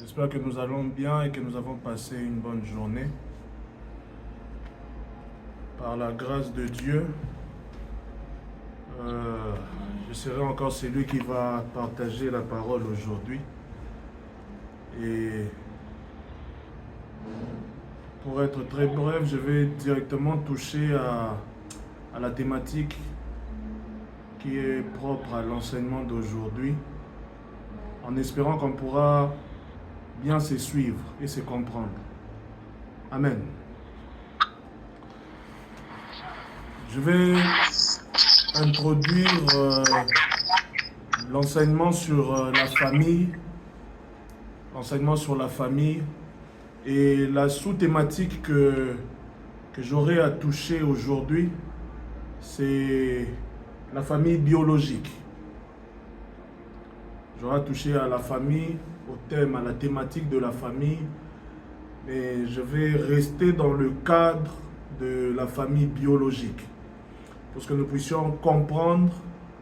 J'espère que nous allons bien et que nous avons passé une bonne journée. Par la grâce de Dieu, je serai encore celui qui va partager la parole aujourd'hui. Et pour être très bref, je vais directement toucher à la thématique qui est propre à l'enseignement d'aujourd'hui, en espérant qu'on pourra bien se suivre et se comprendre. Amen. Je vais introduire l'enseignement sur la famille, et la sous-thématique que j'aurai à toucher aujourd'hui, c'est la famille biologique. J'aurai à toucher à la famille, au thème, à la thématique de la famille, mais je vais rester dans le cadre de la famille biologique, pour que nous puissions comprendre,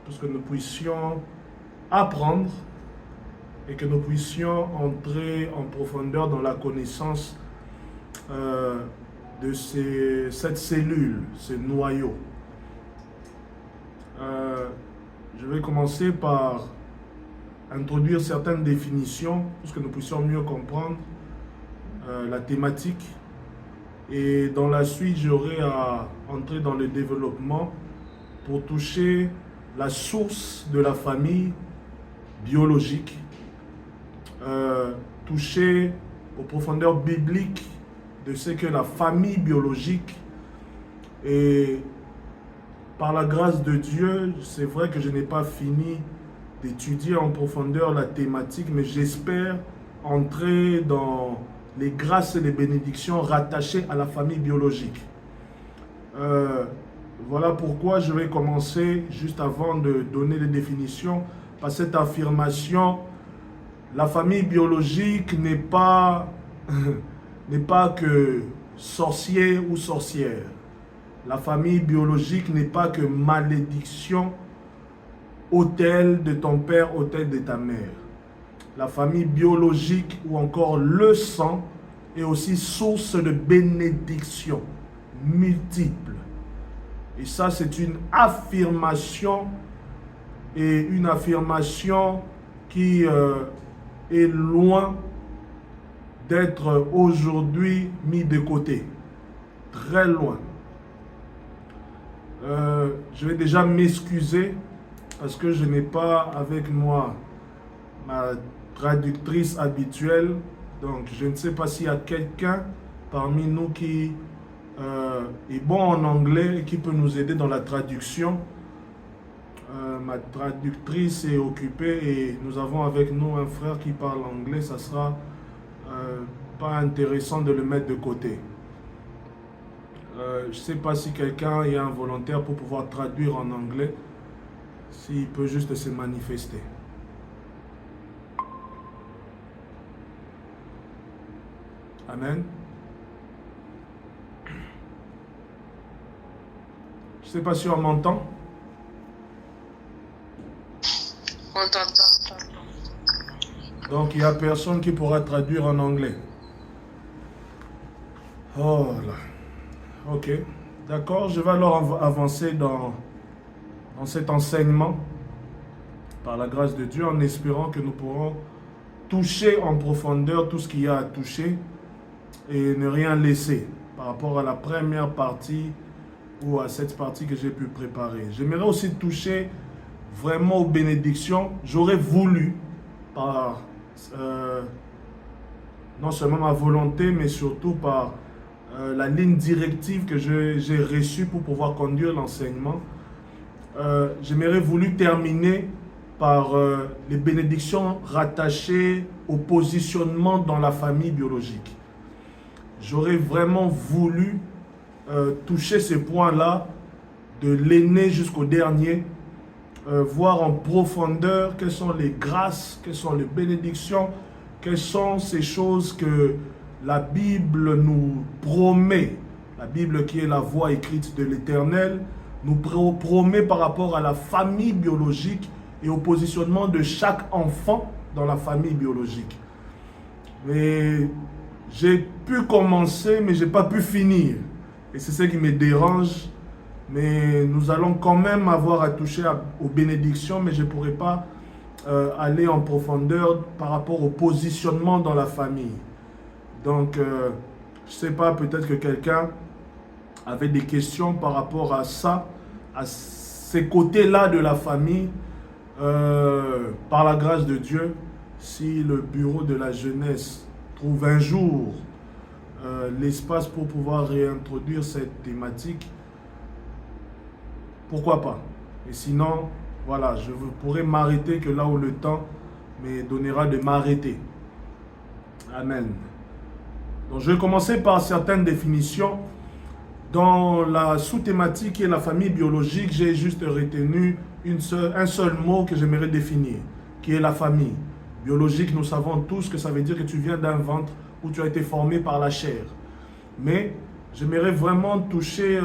pour que nous puissions apprendre et que nous puissions entrer en profondeur dans la connaissance de cette cellule, ce noyau. Je vais commencer par introduire certaines définitions pour que nous puissions mieux comprendre la thématique. Et dans la suite, j'aurai à entrer dans le développement pour toucher la source de la famille biologique, toucher aux profondeurs bibliques de ce que la famille biologique. Et par la grâce de Dieu, c'est vrai que je n'ai pas fini d'étudier en profondeur la thématique, mais j'espère entrer dans les grâces et les bénédictions rattachées à la famille biologique. Voilà pourquoi je vais commencer, juste avant de donner les définitions, par cette affirmation: la famille biologique n'est pas que sorcier ou sorcière. La famille biologique n'est pas que malédiction, autel de ton père, autel de ta mère. La famille biologique ou encore le sang est aussi source de bénédictions multiples. Et ça, c'est une affirmation, et une affirmation qui est loin d'être aujourd'hui mis de côté. Très loin. Je vais déjà m'excuser parce que je n'ai pas avec moi ma traductrice habituelle. Donc, je ne sais pas s'il y a quelqu'un parmi nous qui est bon en anglais et qui peut nous aider dans la traduction. Ma traductrice est occupée et nous avons avec nous un frère qui parle anglais. Ça sera pas intéressant de le mettre de côté. Je ne sais pas si quelqu'un est un volontaire pour pouvoir traduire en anglais, s'il peut juste se manifester. Amen. Je ne sais pas si on m'entend. On t'entend. Donc, il n'y a personne qui pourra traduire en anglais. Oh là. Ok. D'accord. Je vais alors avancer dans cet enseignement, par la grâce de Dieu, en espérant que nous pourrons toucher en profondeur tout ce qu'il y a à toucher et ne rien laisser par rapport à la première partie ou à cette partie que j'ai pu préparer. J'aimerais aussi toucher vraiment aux bénédictions. J'aurais voulu, par non seulement ma volonté, mais surtout par la ligne directive que j'ai reçue pour pouvoir conduire l'enseignement, j'aimerais voulu terminer par les bénédictions rattachées au positionnement dans la famille biologique. J'aurais vraiment voulu toucher ces points-là, de l'aîné jusqu'au dernier, voir en profondeur quelles sont les grâces, quelles sont les bénédictions, quelles sont ces choses que la Bible nous promet. La Bible, qui est la voix écrite de l'Éternel, nous promet par rapport à la famille biologique et au positionnement de chaque enfant dans la famille biologique. Mais j'ai pu commencer, mais je n'ai pas pu finir. Et c'est ce qui me dérange. Mais nous allons quand même avoir à toucher aux bénédictions, mais je ne pourrai pas aller en profondeur par rapport au positionnement dans la famille. Donc, je ne sais pas, peut-être que quelqu'un avait des questions par rapport à ça, à ces côtés-là de la famille, par la grâce de Dieu. Si le bureau de la jeunesse trouve un jour l'espace pour pouvoir réintroduire cette thématique, pourquoi pas? Et sinon, voilà, je pourrais m'arrêter que là où le temps me donnera de m'arrêter. Amen. Donc je vais commencer par certaines définitions. Dans la sous-thématique qui est la famille biologique, j'ai juste retenu un seul mot que j'aimerais définir, qui est la famille. Biologique, nous savons tous que ça veut dire que tu viens d'un ventre où tu as été formé par la chair. Mais j'aimerais vraiment toucher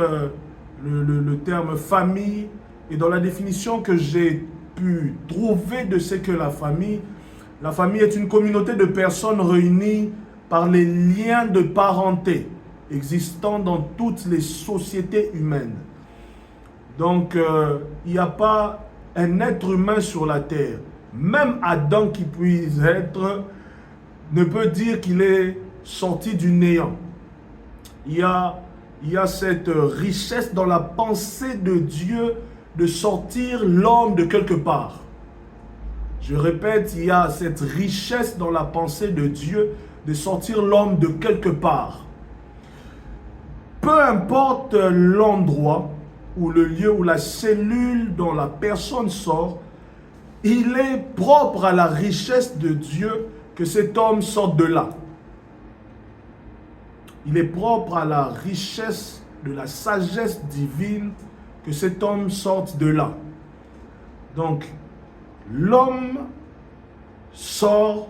le terme famille, et dans la définition que j'ai pu trouver de ce que la famille est une communauté de personnes réunies par les liens de parenté existant dans toutes les sociétés humaines. Donc, il n'y a pas un être humain sur la terre, même Adam qui puisse être, ne peut dire qu'il est sorti du néant. Il y a cette richesse dans la pensée de Dieu de sortir l'homme de quelque part. Je répète, il y a cette richesse dans la pensée de Dieu de sortir l'homme de quelque part. Peu importe l'endroit ou le lieu ou la cellule dont la personne sort, il est propre à la richesse de Dieu que cet homme sorte de là. Il est propre à la richesse de la sagesse divine que cet homme sorte de là. Donc, l'homme sort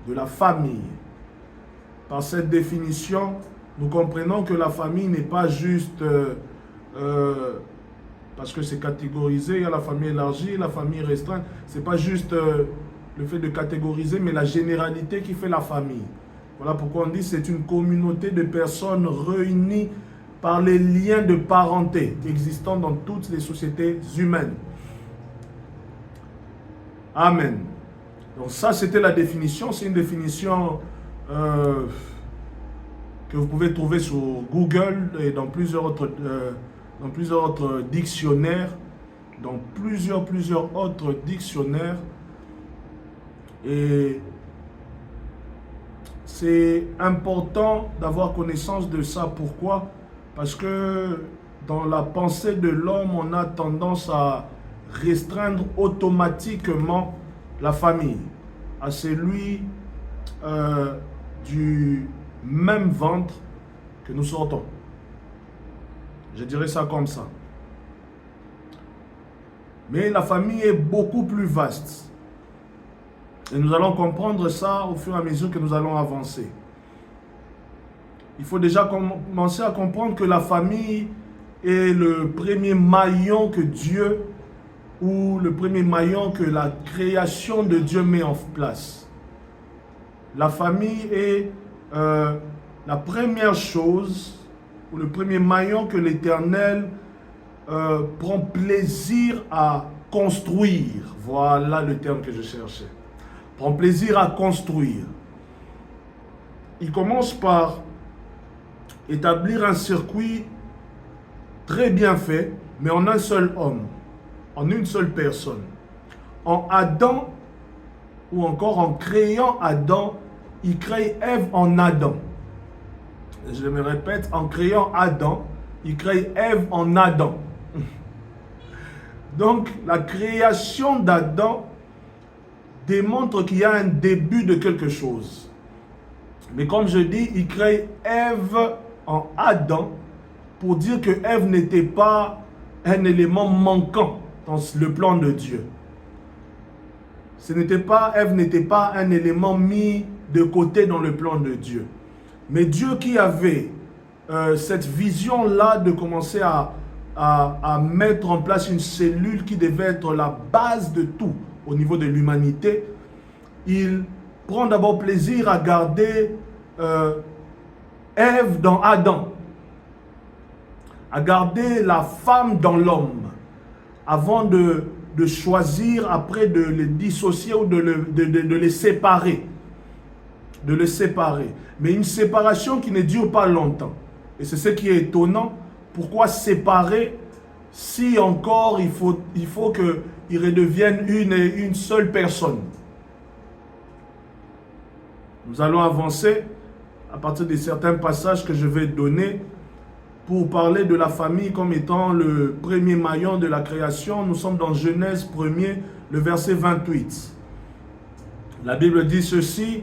de la famille. Par cette définition, nous comprenons que la famille n'est pas juste parce que c'est catégorisé, il y a la famille élargie, la famille restreinte. Ce n'est pas juste le fait de catégoriser, mais la généralité qui fait la famille. Voilà pourquoi on dit que c'est une communauté de personnes réunies par les liens de parenté existant dans toutes les sociétés humaines. Amen. Donc ça, c'était la définition. C'est une définition que vous pouvez trouver sur Google et dans plusieurs autres dictionnaires. Dans plusieurs autres dictionnaires. Et c'est important d'avoir connaissance de ça. Pourquoi? Parce que dans la pensée de l'homme, on a tendance à restreindre automatiquement la famille à celui du même ventre que nous sortons. Je dirais ça comme ça. Mais la famille est beaucoup plus vaste. Et nous allons comprendre ça au fur et à mesure que nous allons avancer. Il faut déjà commencer à comprendre que la famille est le premier maillon que Dieu, ou le premier maillon que la création de Dieu met en place. La famille est la première chose, ou le premier maillon que l'Éternel prend plaisir à construire. Voilà le terme que je cherchais. Prend plaisir à construire. Il commence par établir un circuit très bien fait, mais en un seul homme, en une seule personne. En Adam, ou encore en créant Adam, il crée Ève en Adam. Je me répète, en créant Adam, il crée Ève en Adam. Donc, la création d'Adam démontre qu'il y a un début de quelque chose. Mais comme je dis, il crée Ève en Adam pour dire que Ève n'était pas un élément manquant dans le plan de Dieu. Ève n'était pas un élément mis de côté dans le plan de Dieu. Mais Dieu qui avait cette vision-là de commencer à mettre en place une cellule qui devait être la base de tout au niveau de l'humanité, il prend d'abord plaisir à garder Ève dans Adam, à garder la femme dans l'homme, avant de choisir après de les dissocier ou de les séparer. De les séparer. Mais une séparation qui ne dure pas longtemps. Et c'est ce qui est étonnant. Pourquoi séparer si encore il faut qu'ils redeviennent une seule personne? Nous allons avancer à partir de certains passages que je vais donner pour parler de la famille comme étant le premier maillon de la création. Nous sommes dans Genèse 1er, le verset 28. La Bible dit ceci: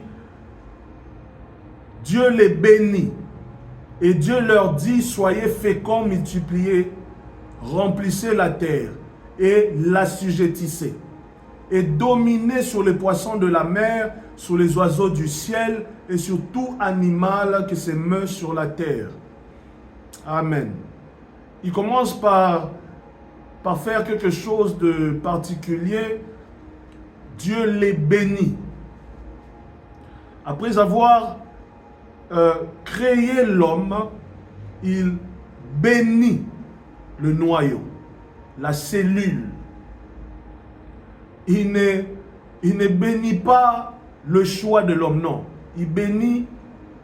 Dieu les bénit et Dieu leur dit: soyez féconds, multipliez, remplissez la terre et l'assujettissez et dominez sur les poissons de la mer, sur les oiseaux du ciel et sur tout animal qui se meut sur la terre. Amen. Il commence par faire quelque chose de particulier. Dieu les bénit. Après avoir créé l'homme, il bénit le noyau, la cellule. Il ne bénit pas le choix de l'homme, non. Il bénit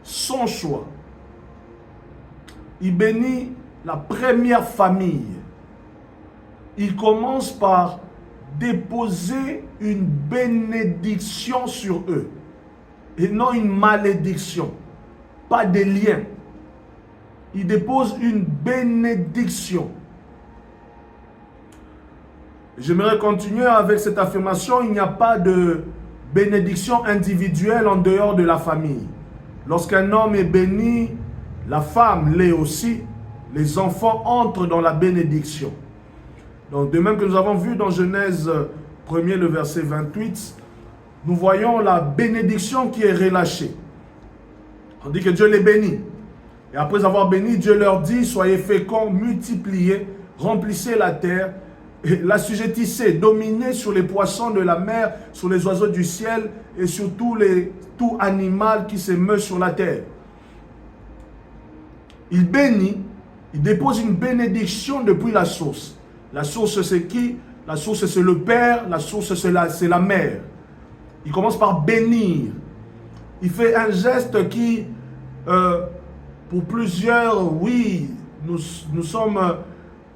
son choix. Il bénit la première famille. Il commence par déposer une bénédiction sur eux et non une malédiction. Pas de lien. Il dépose une bénédiction. J'aimerais continuer avec cette affirmation. Il n'y a pas de bénédiction individuelle en dehors de la famille. Lorsqu'un homme est béni, la femme l'est aussi. Les enfants entrent dans la bénédiction. Donc, de même que nous avons vu dans Genèse 1er, le verset 28, nous voyons la bénédiction qui est relâchée. On dit que Dieu les bénit. Et après avoir béni, Dieu leur dit: soyez féconds, multipliez, remplissez la terre, et l'assujettissez, dominez sur les poissons de la mer, sur les oiseaux du ciel et sur tout animal qui se meut sur la terre. Il bénit, il dépose une bénédiction depuis la source. La source, c'est qui? La source, c'est le Père. La source, c'est la mère. Il commence par bénir. Il fait un geste qui, pour plusieurs, oui, nous sommes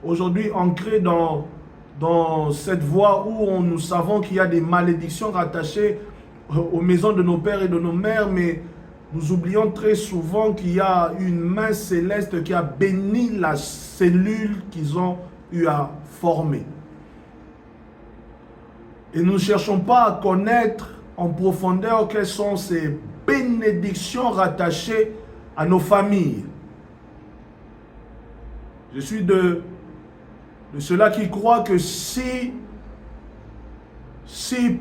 aujourd'hui ancrés dans cette voie où nous savons qu'il y a des malédictions rattachées aux maisons de nos pères et de nos mères, mais nous oublions très souvent qu'il y a une main céleste qui a béni la cellule qu'ils ont eu à former. Et nous ne cherchons pas à connaître en profondeur quelles sont ces bénédictions rattachées à nos familles. Je suis de ceux-là qui croient que si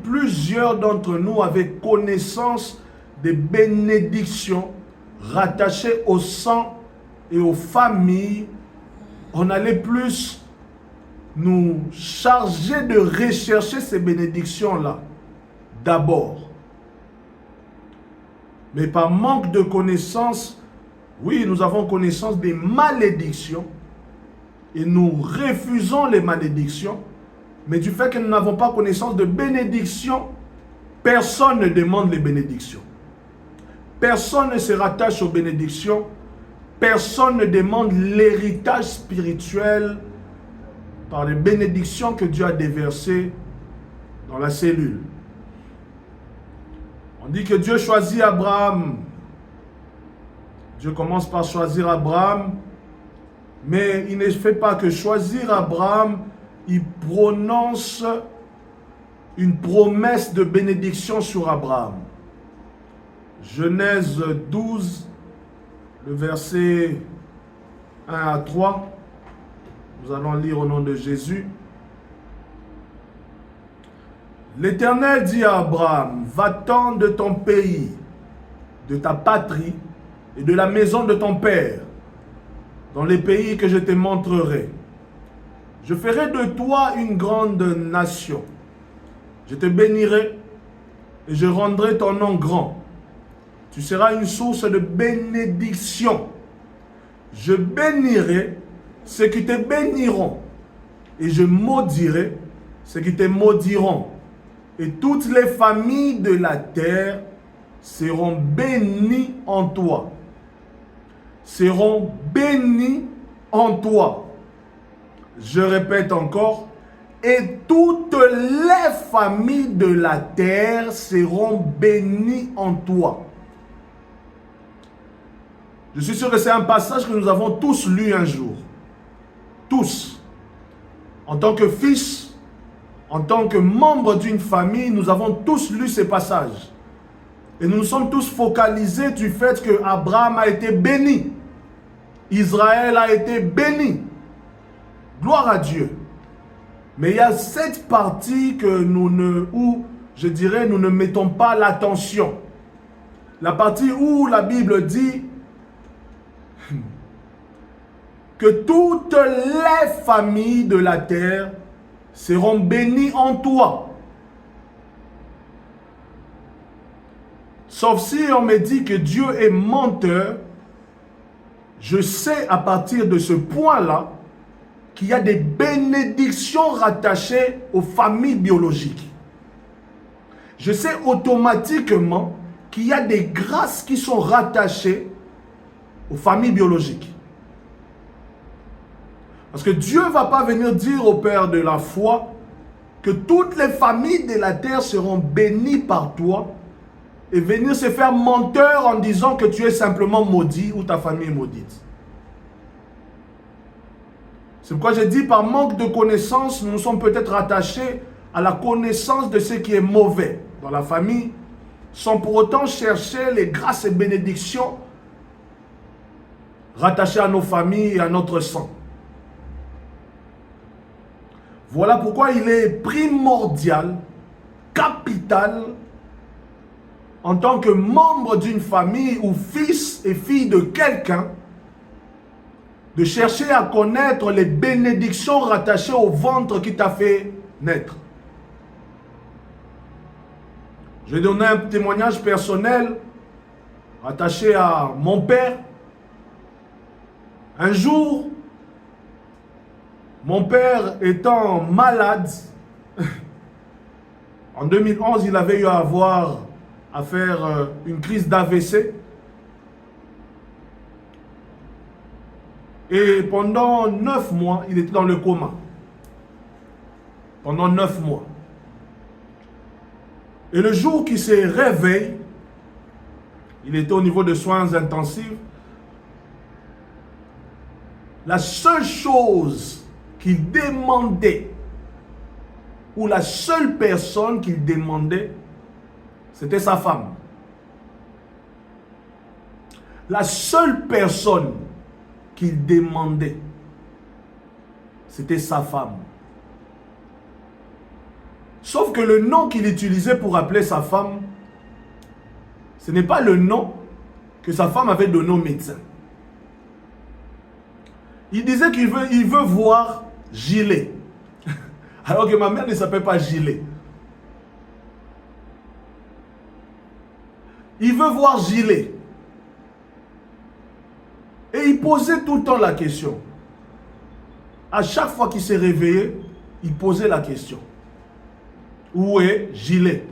plusieurs d'entre nous avaient connaissance des bénédictions rattachées au sang et aux familles, on allait plus nous charger de rechercher ces bénédictions-là d'abord. Mais par manque de connaissance, oui, nous avons connaissance des malédictions et nous refusons les malédictions, mais du fait que nous n'avons pas connaissance de bénédictions, personne ne demande les bénédictions. Personne ne se rattache aux bénédictions. Personne ne demande l'héritage spirituel par les bénédictions que Dieu a déversées dans la cellule. On dit que Dieu choisit Abraham. Dieu commence par choisir Abraham, mais il ne fait pas que choisir Abraham, il prononce une promesse de bénédiction sur Abraham. Genèse 12, le verset 1 à 3. Nous allons lire au nom de Jésus. L'Éternel dit à Abraham: va-t'en de ton pays, de ta patrie et de la maison de ton père, dans les pays que je te montrerai. Je ferai de toi une grande nation. Je te bénirai et je rendrai ton nom grand. Tu seras une source de bénédiction. Je bénirai ceux qui te béniront, et je maudirai ceux qui te maudiront. Et toutes les familles de la terre seront bénies en toi. Seront bénies en toi. Je répète encore, et toutes les familles de la terre seront bénies en toi. Je suis sûr que c'est un passage que nous avons tous lu un jour. Tous. En tant que fils, en tant que membre d'une famille, nous avons tous lu ces passages. Et nous nous sommes tous focalisés du fait que Abraham a été béni. Israël a été béni. Gloire à Dieu. Mais il y a cette partie que nous ne mettons pas l'attention. La partie où la Bible dit que toutes les familles de la terre seront bénies en toi. Sauf si on me dit que Dieu est menteur, je sais à partir de ce point-là qu'il y a des bénédictions rattachées aux familles biologiques. Je sais automatiquement qu'il y a des grâces qui sont rattachées aux familles biologiques. Parce que Dieu ne va pas venir dire au Père de la foi que toutes les familles de la terre seront bénies par toi et venir se faire menteur en disant que tu es simplement maudit ou ta famille est maudite. C'est pourquoi j'ai dit par manque de connaissance, nous sommes peut-être attachés à la connaissance de ce qui est mauvais dans la famille, sans pour autant chercher les grâces et bénédictions rattachées à nos familles et à notre sang. Voilà pourquoi il est primordial, capital, en tant que membre d'une famille ou fils et fille de quelqu'un, de chercher à connaître les bénédictions rattachées au ventre qui t'a fait naître. Je vais donner un témoignage personnel rattaché à mon père. Un jour, mon père étant malade, en 2011, il avait eu à faire une crise d'AVC. Et pendant 9 mois, il était dans le coma. Pendant 9 mois. Et le jour qu'il se réveille, il était au niveau de soins intensifs. La seule chose qu'il demandait, ou la seule personne qu'il demandait, c'était sa femme. La seule personne qu'il demandait, c'était sa femme. Sauf que le nom qu'il utilisait pour appeler sa femme, ce n'est pas le nom que sa femme avait donné au médecin. Il disait qu'il veut voir Gilet. Alors que ma mère ne s'appelle pas Gilet. Il veut voir Gilet. Et il posait tout le temps la question. À chaque fois qu'il s'est réveillé, il posait la question. Où est Gilet?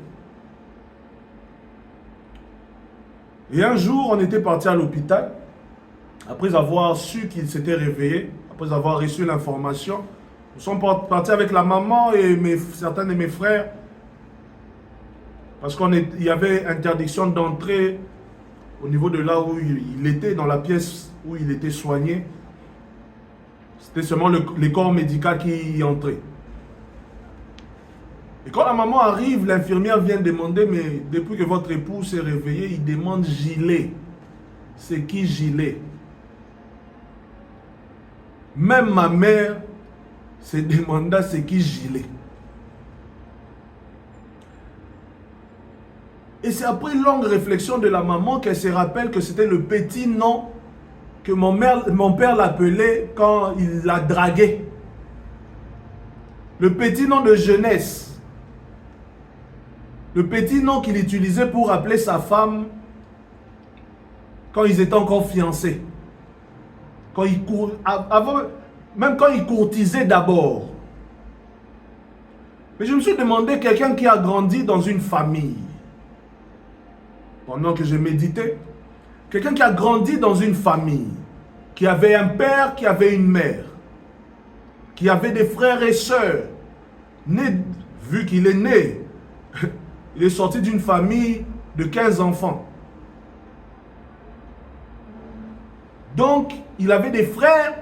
Et un jour, on était parti à l'hôpital. Après avoir su qu'il s'était réveillé, après avoir reçu l'information, nous sommes partis avec la maman et certains de mes frères. Parce qu'il y avait interdiction d'entrer au niveau de là où il était, dans la pièce où il était soigné. C'était seulement le corps médical qui y entrait. Et quand la maman arrive, l'infirmière vient demander, mais depuis que votre époux s'est réveillé, il demande Gilet. C'est qui Gilet? Même ma mère se demanda c'est qui Gilet. Et c'est après une longue réflexion de la maman qu'elle se rappelle que c'était le petit nom que mon père l'appelait quand il la draguait. Le petit nom de jeunesse. Le petit nom qu'il utilisait pour appeler sa femme quand ils étaient encore fiancés. Même quand ils courtisaient d'abord. Mais je me suis demandé, quelqu'un qui a grandi dans une famille, pendant que je méditais, quelqu'un qui a grandi dans une famille, qui avait un père, qui avait une mère, qui avait des frères et sœurs, vu qu'il est né, il est sorti d'une famille de 15 enfants. Donc, il avait des frères,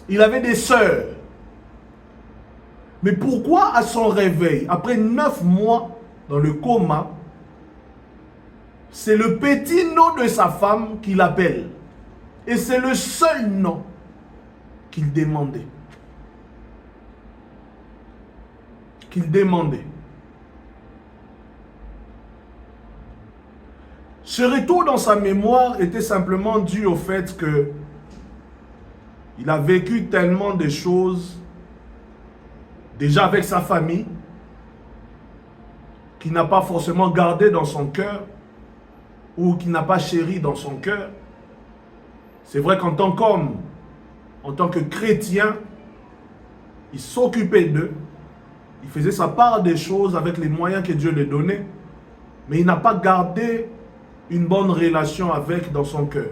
il avait des sœurs. Mais pourquoi à son réveil, après 9 mois dans le coma, c'est le petit nom de sa femme qu'il appelle. Et c'est le seul nom qu'il demandait. Ce retour dans sa mémoire était simplement dû au fait que il a vécu tellement de choses, déjà avec sa famille, qu'il n'a pas forcément gardé dans son cœur, ou qu'il n'a pas chéri dans son cœur. C'est vrai qu'en tant qu'homme, en tant que chrétien, il s'occupait d'eux, il faisait sa part des choses avec les moyens que Dieu lui donnait, mais il n'a pas gardé une bonne relation avec dans son cœur.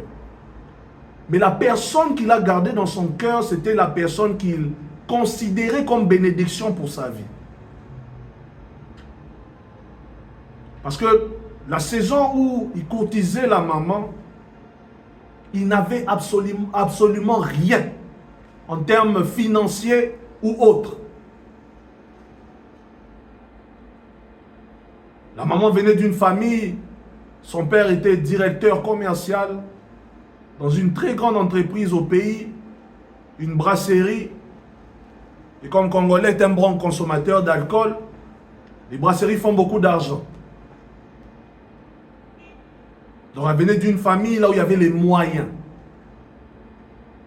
Mais la personne qu'il a gardée dans son cœur, c'était la personne qu'il considérait comme bénédiction pour sa vie. Parce que la saison où il courtisait la maman, il n'avait absolument rien en termes financiers ou autres. La maman venait d'une famille, son père était directeur commercial dans une très grande entreprise au pays, une brasserie. Et comme Congolais est un bon consommateur d'alcool, les brasseries font beaucoup d'argent. Donc elle venait d'une famille là où il y avait les moyens.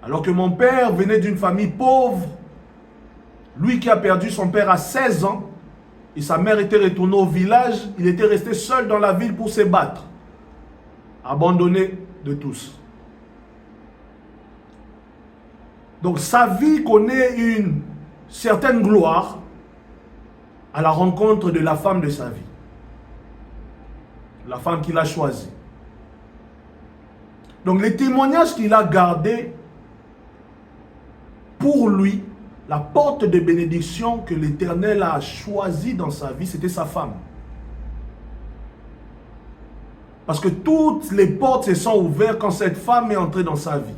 Alors que mon père venait d'une famille pauvre, lui qui a perdu son père à 16 ans, et sa mère était retournée au village, il était resté seul dans la ville pour se battre, abandonné de tous. Donc sa vie connaît une certaine gloire à la rencontre de la femme de sa vie, la femme qu'il a choisie. Donc les témoignages qu'il a gardés, pour lui, la porte de bénédiction que l'Éternel a choisie dans sa vie, c'était sa femme. Parce que toutes les portes se sont ouvertes quand cette femme est entrée dans sa vie.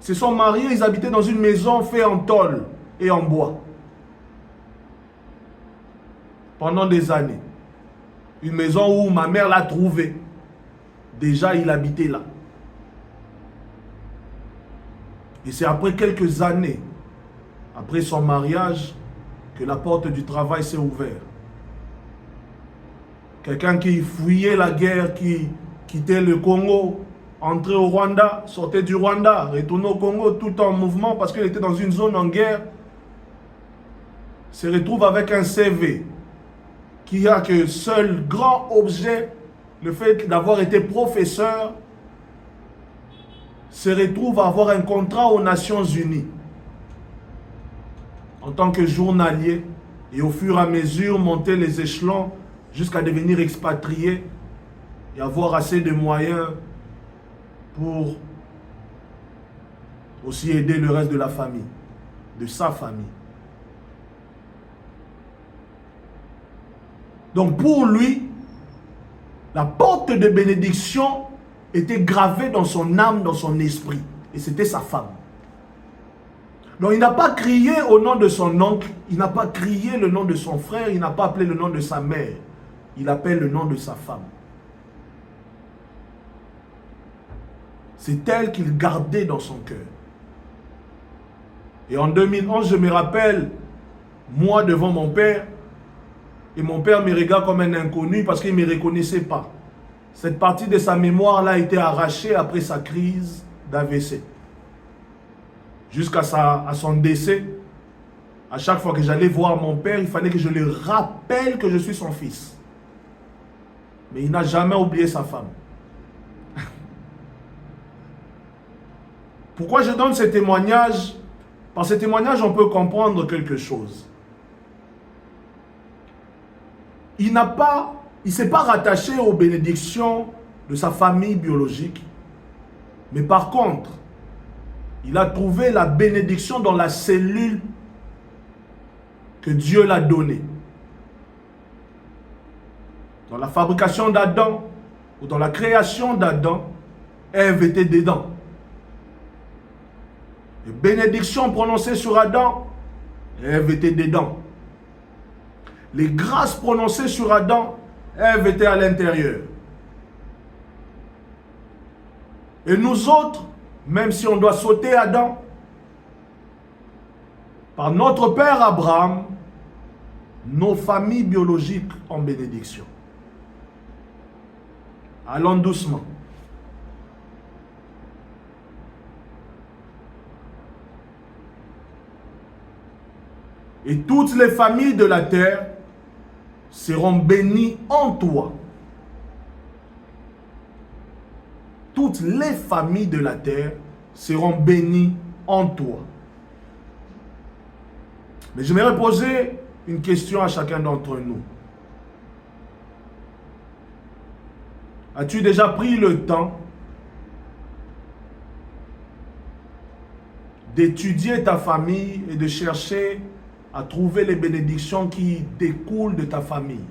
Ils se sont mariés, ils habitaient dans une maison faite en tôle et en bois. Pendant des années. Une maison où ma mère l'a trouvée. Déjà, il habitait là. Et c'est après quelques années, après son mariage, que la porte du travail s'est ouverte. Quelqu'un qui fuyait la guerre, qui quittait le Congo, entrait au Rwanda, sortait du Rwanda, retournait au Congo, tout en mouvement parce qu'il était dans une zone en guerre, se retrouve avec un CV qui a que seul grand objet, le fait d'avoir été professeur, se retrouve à avoir un contrat aux Nations Unies en tant que journalier et au fur et à mesure monter les échelons jusqu'à devenir expatrié et avoir assez de moyens pour aussi aider le reste de la famille, de sa famille. Donc pour lui, la porte de bénédiction était gravée dans son âme, dans son esprit. Et c'était sa femme. Donc il n'a pas crié au nom de son oncle, il n'a pas crié le nom de son frère, il n'a pas appelé le nom de sa mère. Il appelle le nom de sa femme. C'est elle qu'il gardait dans son cœur. Et en 2011, je me rappelle, moi devant mon père, et mon père me regarde comme un inconnu parce qu'il ne me reconnaissait pas. Cette partie de sa mémoire-là a été arrachée après sa crise d'AVC. Jusqu'à son décès À chaque fois que j'allais voir mon père, il fallait que je lui rappelle que je suis son fils. Mais il n'a jamais oublié sa femme. Pourquoi je donne ce témoignage? Par ce témoignage, on peut comprendre quelque chose. Il ne s'est pas rattaché aux bénédictions de sa famille biologique. Mais par contre, il a trouvé la bénédiction dans la cellule que Dieu l'a donnée. Dans la fabrication d'Adam ou dans la création d'Adam, Ève était dedans. Les bénédictions prononcées sur Adam, Ève était dedans. Les grâces prononcées sur Adam, Ève était à l'intérieur. Et nous autres, même si on doit sauter Adam, par notre père Abraham, nos familles biologiques en bénédiction. Allons doucement. Et toutes les familles de la terre seront bénies en toi. Toutes les familles de la terre seront bénies en toi. Mais j'aimerais poser une question à chacun d'entre nous. As-tu déjà pris le temps d'étudier ta famille et de chercher à trouver les bénédictions qui découlent de ta famille?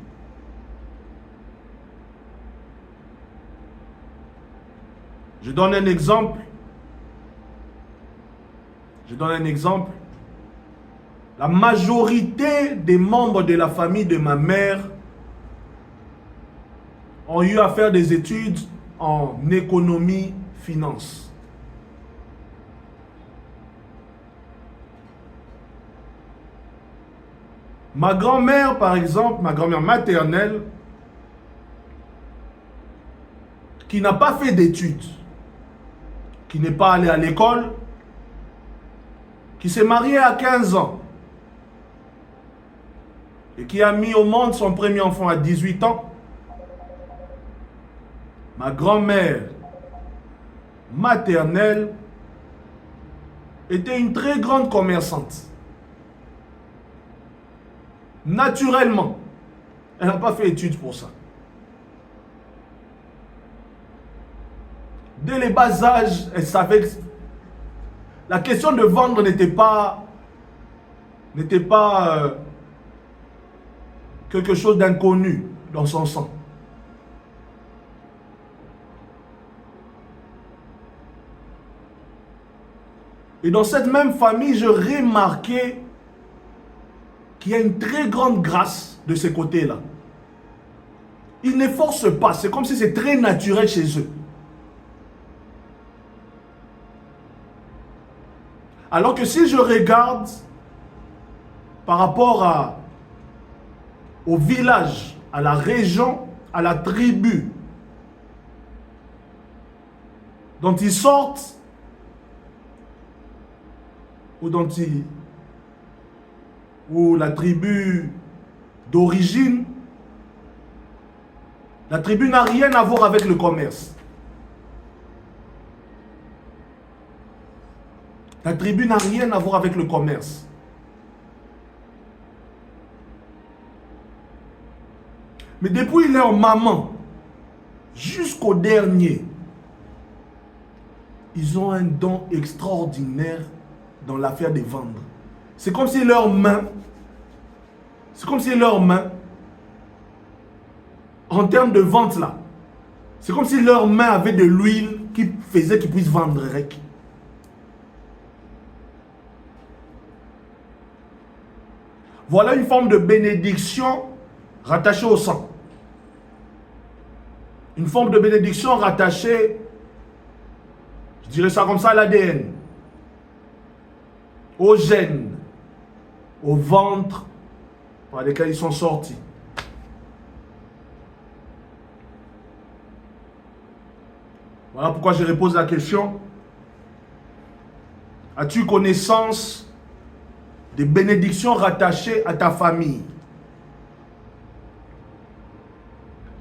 Je donne un exemple. La majorité des membres de la famille de ma mère ont eu à faire des études en économie, finance. Ma grand-mère, par exemple, ma grand-mère maternelle, qui n'a pas fait d'études, qui n'est pas allée à l'école, qui s'est mariée à 15 ans et qui a mis au monde son premier enfant à 18 ans, ma grand-mère maternelle était une très grande commerçante. Naturellement, elle n'a pas fait études pour ça. Dès les bas âges, elle savait que la question de vendre n'était pas quelque chose d'inconnu dans son sang. Et dans cette même famille, je remarquais qu'il y a une très grande grâce de ces côtés-là. Ils ne forcent pas, c'est comme si c'est très naturel chez eux. Alors que si je regarde par rapport au village, à la région, à la tribu dont ils sortent, ou la tribu d'origine, la tribu n'a rien à voir avec le commerce. La tribu n'a rien à voir avec le commerce. Mais depuis leur maman jusqu'au dernier, ils ont un don extraordinaire dans l'affaire de vendre. C'est comme si leurs mains, en termes de vente là, c'est comme si leurs mains avaient de l'huile qui faisait qu'ils puissent vendre. Voilà une forme de bénédiction rattachée au sang. Une forme de bénédiction rattachée, je dirais ça comme ça, à l'ADN, aux gènes, au ventre par lesquels ils sont sortis. Voilà pourquoi je repose la question. As-tu connaissance des bénédictions rattachées à ta famille?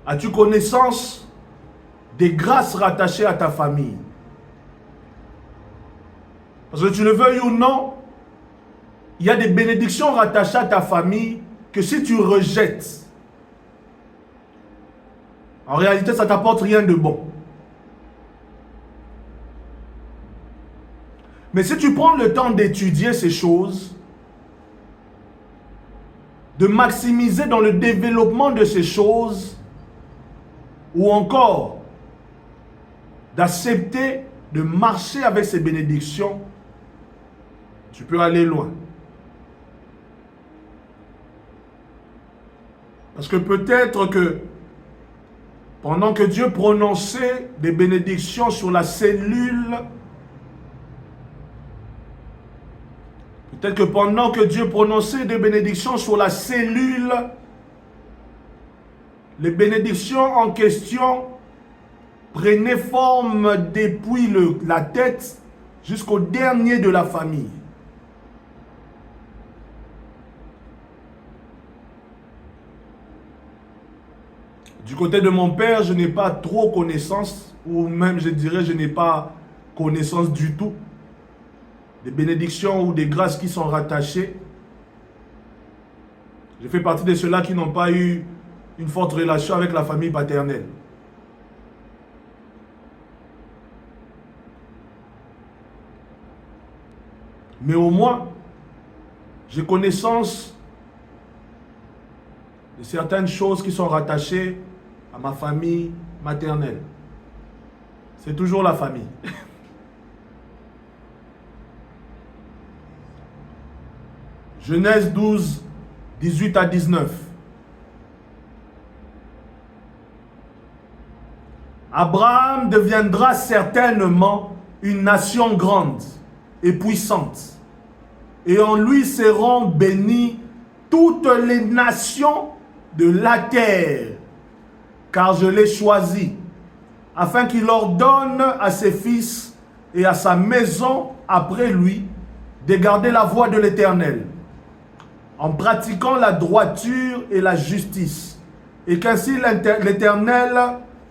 As-tu connaissance des grâces rattachées à ta famille? Parce que tu le veuilles ou non, il y a des bénédictions rattachées à ta famille que si tu rejettes, en réalité, ça ne t'apporte rien de bon. Mais si tu prends le temps d'étudier ces choses, de maximiser dans le développement de ces choses, ou encore d'accepter de marcher avec ces bénédictions, tu peux aller loin. Parce que peut-être que pendant que Dieu prononçait des bénédictions sur la cellule, peut-être que pendant que Dieu prononçait des bénédictions sur la cellule, les bénédictions en question prenaient forme depuis la tête jusqu'au dernier de la famille. Du côté de mon père, je n'ai pas trop connaissance, ou même je dirais je n'ai pas connaissance du tout des bénédictions ou des grâces qui sont rattachées. Je fais partie de ceux-là qui n'ont pas eu une forte relation avec la famille paternelle. Mais au moins, j'ai connaissance de certaines choses qui sont rattachées à ma famille maternelle. C'est toujours la famille. Genèse 12, 18 à 19. Abraham deviendra certainement une nation grande et puissante, et en lui seront bénies toutes les nations de la terre, car je l'ai choisi, afin qu'il ordonne à ses fils et à sa maison après lui de garder la voie de l'Éternel, en pratiquant la droiture et la justice, et qu'ainsi l'Éternel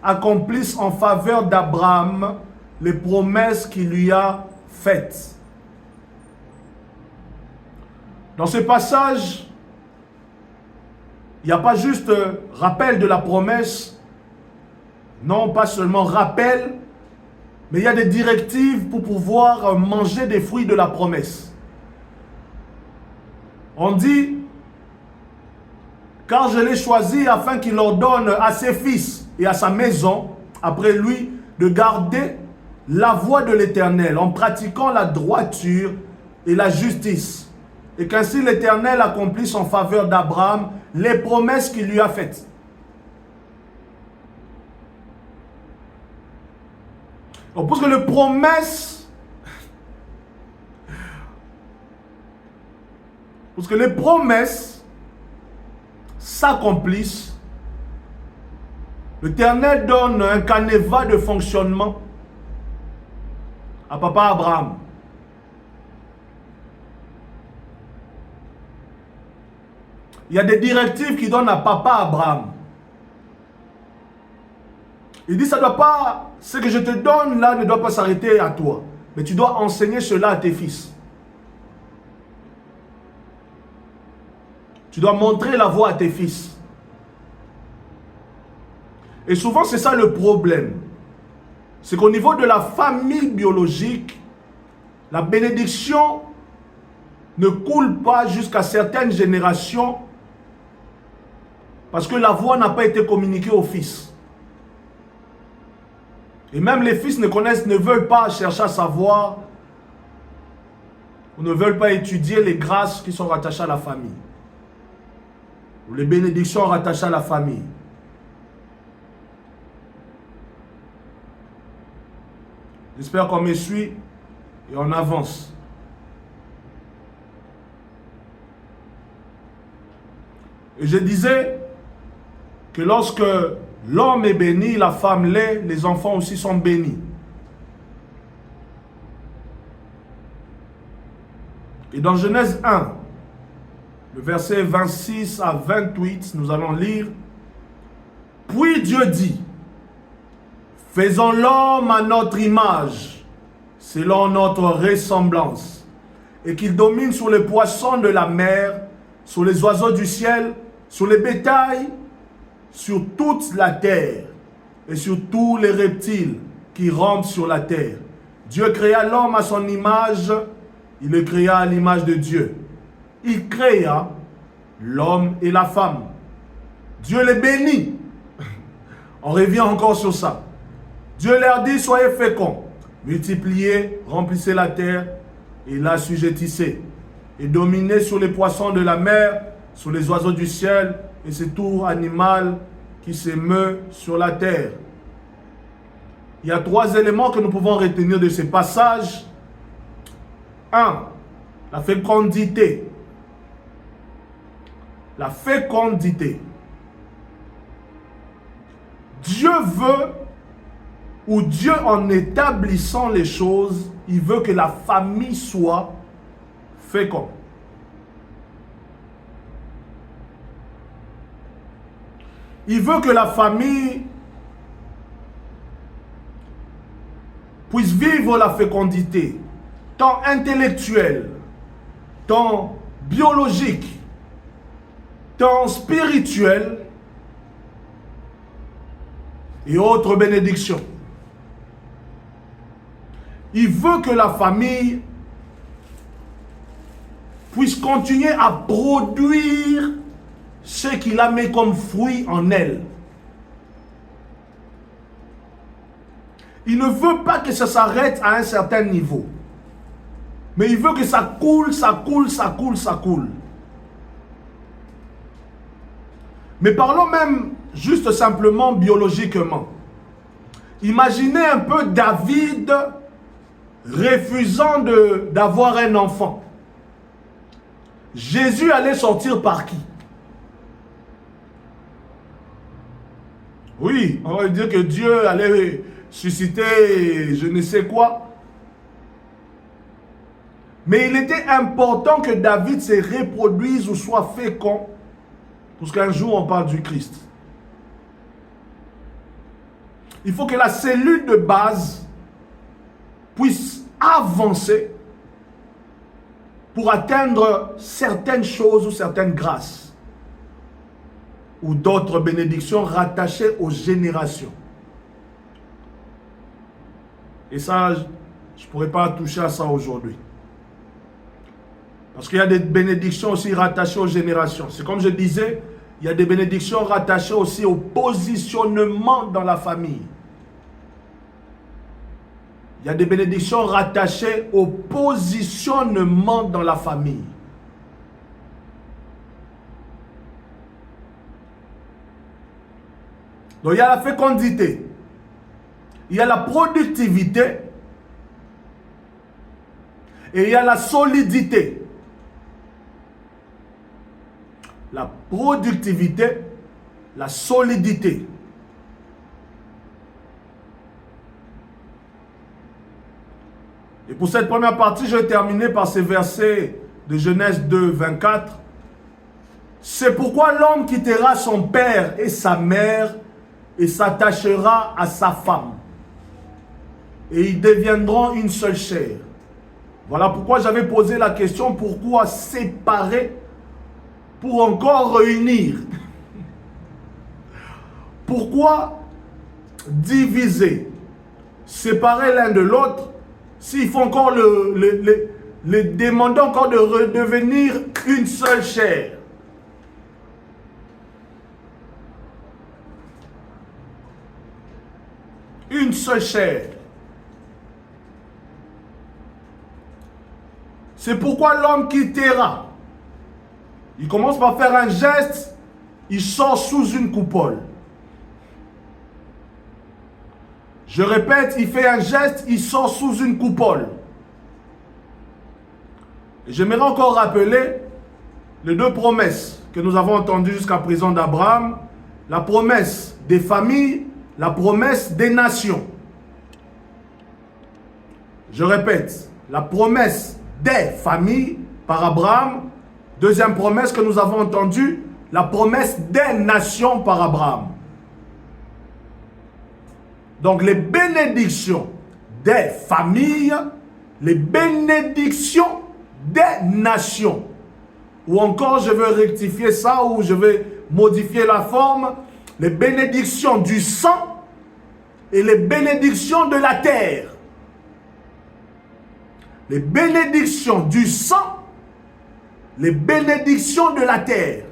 accomplisse en faveur d'Abraham les promesses qu'il lui a faites. Dans ce passage, il n'y a pas juste rappel de la promesse, non pas seulement rappel, mais il y a des directives pour pouvoir manger des fruits de la promesse. On dit, car je l'ai choisi afin qu'il ordonne à ses fils et à sa maison, après lui, de garder la voie de l'Éternel en pratiquant la droiture et la justice, et qu'ainsi l'Éternel accomplisse en faveur d'Abraham les promesses qu'il lui a faites. Donc, parce que les promesses s'accomplissent, l'Éternel donne un canevas de fonctionnement à papa Abraham. Il y a des directives qu'il donne à papa Abraham. Il dit, ça doit pas, ce que je te donne là ne doit pas s'arrêter à toi. Mais tu dois enseigner cela à tes fils. Tu dois montrer la voie à tes fils. Et souvent, c'est ça le problème. C'est qu'au niveau de la famille biologique, la bénédiction ne coule pas jusqu'à certaines générations parce que la voie n'a pas été communiquée aux fils. Et même les fils ne veulent pas chercher à savoir ou ne veulent pas étudier les grâces qui sont rattachées à la famille. Ou les bénédictions rattachées à la famille. J'espère qu'on me suit et on avance. Et je disais que lorsque l'homme est béni, la femme l'est, les enfants aussi sont bénis. Et dans Genèse 1, le verset 26 à 28, nous allons lire. Puis Dieu dit, faisons l'homme à notre image, selon notre ressemblance, et qu'il domine sur les poissons de la mer, sur les oiseaux du ciel, sur les bétails, sur toute la terre, et sur tous les reptiles qui rampent sur la terre. Dieu créa l'homme à son image, il le créa à l'image de Dieu. Il créa l'homme et la femme. Dieu les bénit. On revient encore sur ça. Dieu leur dit, soyez féconds, multipliez, remplissez la terre et l'assujettissez. Et dominez sur les poissons de la mer, sur les oiseaux du ciel et sur tout animal qui se meut sur la terre. Il y a 3 éléments que nous pouvons retenir de ce passage. 1. La fécondité. La fécondité. Dieu veut, ou Dieu en établissant les choses, il veut que la famille soit féconde. Il veut que la famille puisse vivre la fécondité, tant intellectuelle, tant biologique, tant spirituelle et autres bénédictions. Il veut que la famille puisse continuer à produire ce qu'il a mis comme fruit en elle. Il ne veut pas que ça s'arrête à un certain niveau. Mais il veut que ça coule, ça coule, ça coule, ça coule. Mais parlons même juste simplement biologiquement. Imaginez un peu David refusant d'avoir un enfant. Jésus allait sortir par qui? Oui, on va dire que Dieu allait susciter je ne sais quoi. Mais il était important que David se reproduise ou soit fécond, parce qu'un jour on parle du Christ. Il faut que la cellule de base puisse avancer pour atteindre certaines choses ou certaines grâces ou d'autres bénédictions rattachées aux générations. Et ça, je ne pourrais pas toucher à ça aujourd'hui. Parce qu'il y a des bénédictions aussi rattachées aux générations. C'est comme je disais, il y a des bénédictions rattachées aussi au positionnement dans la famille. Il y a des bénédictions rattachées au positionnement dans la famille. Donc il y a la fécondité, il y a la productivité et il y a la solidité. La productivité, la solidité. Et pour cette première partie, je vais terminer par ces versets de Genèse 2, 24. C'est pourquoi l'homme quittera son père et sa mère et s'attachera à sa femme. Et ils deviendront une seule chair. Voilà pourquoi j'avais posé la question, pourquoi séparer pour encore réunir? Pourquoi diviser, séparer l'un de l'autre, s'il faut encore le demander encore de redevenir une seule chair? Une seule chair. C'est pourquoi l'homme quittera. Il commence par faire un geste, il sort sous une coupole. Je répète, il fait un geste, il sort sous une coupole. J'aimerais encore rappeler les 2 promesses que nous avons entendues jusqu'à présent d'Abraham. La promesse des familles, la promesse des nations. Je répète, la promesse des familles par Abraham, Deuxième promesse que nous avons entendue, la promesse des nations par Abraham. Donc les bénédictions des familles, les bénédictions des nations. Ou encore, je veux rectifier ça, ou je vais modifier la forme, les bénédictions du sang et les bénédictions de la terre. Les bénédictions du sang, les bénédictions de la terre.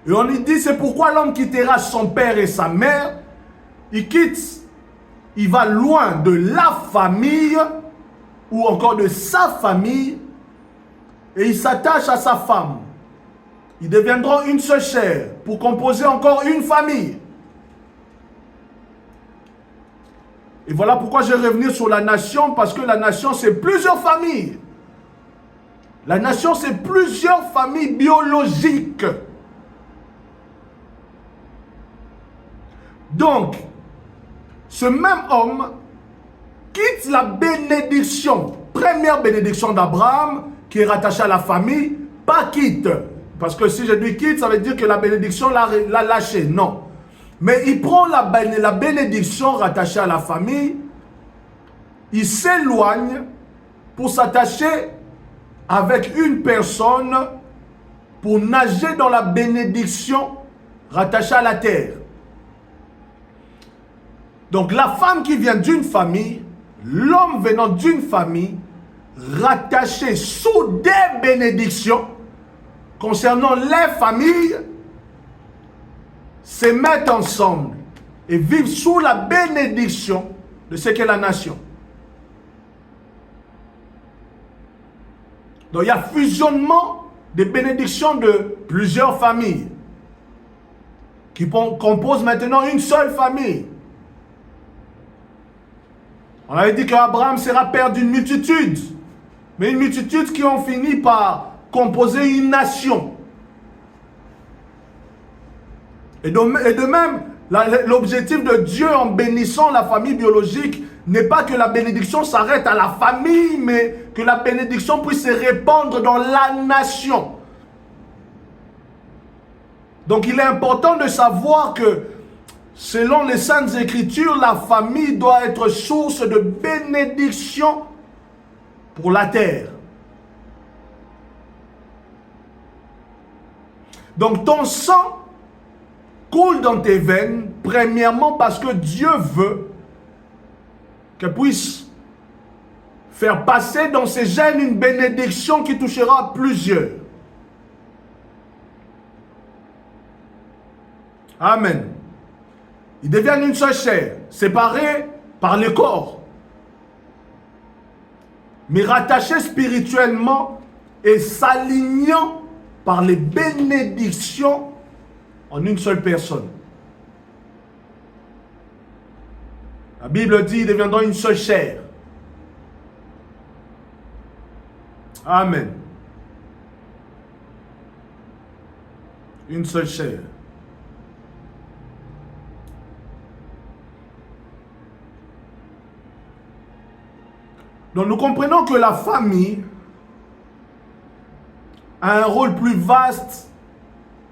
Et on lui dit, c'est pourquoi l'homme quittera son père et sa mère, il quitte, il va loin de la famille, ou encore de sa famille, et il s'attache à sa femme. Ils deviendront une seule chair, pour composer encore une famille. Et voilà pourquoi je vais revenir sur la nation, parce que la nation, c'est plusieurs familles. La nation, c'est plusieurs familles biologiques. Donc, ce même homme quitte la bénédiction, première bénédiction d'Abraham, qui est rattachée à la famille, pas quitte. Parce que si je dis quitte, ça veut dire que la bénédiction l'a lâché. Non. Mais il prend la bénédiction rattachée à la famille, il s'éloigne pour s'attacher avec une personne pour nager dans la bénédiction rattachée à la terre. Donc la femme qui vient d'une famille, l'homme venant d'une famille, rattaché sous des bénédictions concernant les familles, se mettent ensemble et vivent sous la bénédiction de ce qu'est la nation. Donc il y a fusionnement des bénédictions de plusieurs familles qui composent maintenant une seule famille. On avait dit qu'Abraham sera père d'une multitude, mais une multitude qui ont fini par composer une nation. Et de même, l'objectif de Dieu en bénissant la famille biologique n'est pas que la bénédiction s'arrête à la famille, mais que la bénédiction puisse se répandre dans la nation. Donc il est important de savoir que selon les Saintes Écritures, la famille doit être source de bénédiction pour la terre. Donc ton sang coule dans tes veines, premièrement parce que Dieu veut qu'elle puisse faire passer dans ses gènes une bénédiction qui touchera plusieurs. Amen. Ils deviennent une seule chair, séparés par le corps, mais rattachés spirituellement et s'alignant par les bénédictions en une seule personne. La Bible dit, ils deviendront une seule chair. Amen. Une seule chair. Donc nous comprenons que la famille a un rôle plus vaste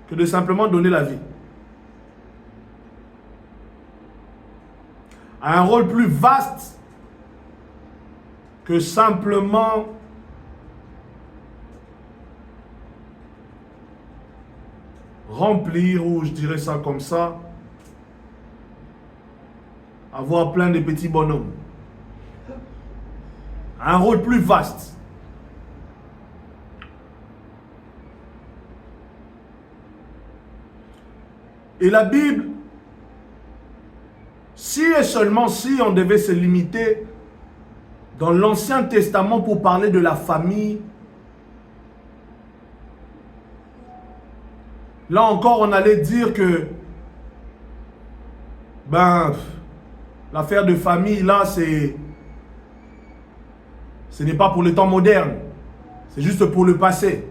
que de simplement donner la vie. A un rôle plus vaste que simplement remplir, ou je dirais ça comme ça, avoir plein de petits bonhommes. Un rôle plus vaste. Et la Bible, si et seulement si on devait se limiter dans l'Ancien Testament pour parler de la famille, là encore on allait dire que l'affaire de famille là ce n'est pas pour le temps moderne, c'est juste pour le passé.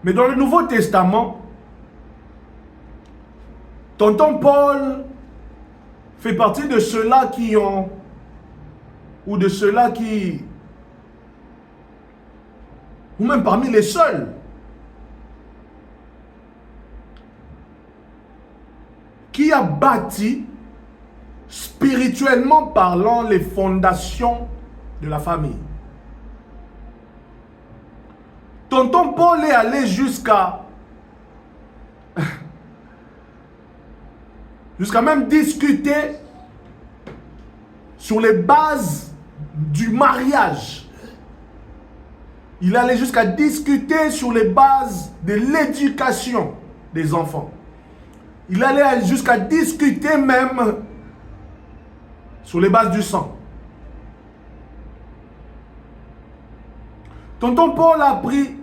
Mais dans le Nouveau Testament, tonton Paul fait partie de ceux-là qui ont ou de ceux-là qui, ou même parmi les seuls, qui a bâti, spirituellement parlant, les fondations de la famille. Tonton Paul est allé jusqu'à même discuter sur les bases du mariage. Il allait jusqu'à discuter sur les bases de l'éducation des enfants. Il allait jusqu'à discuter même sur les bases du sang. Tonton Paul a pris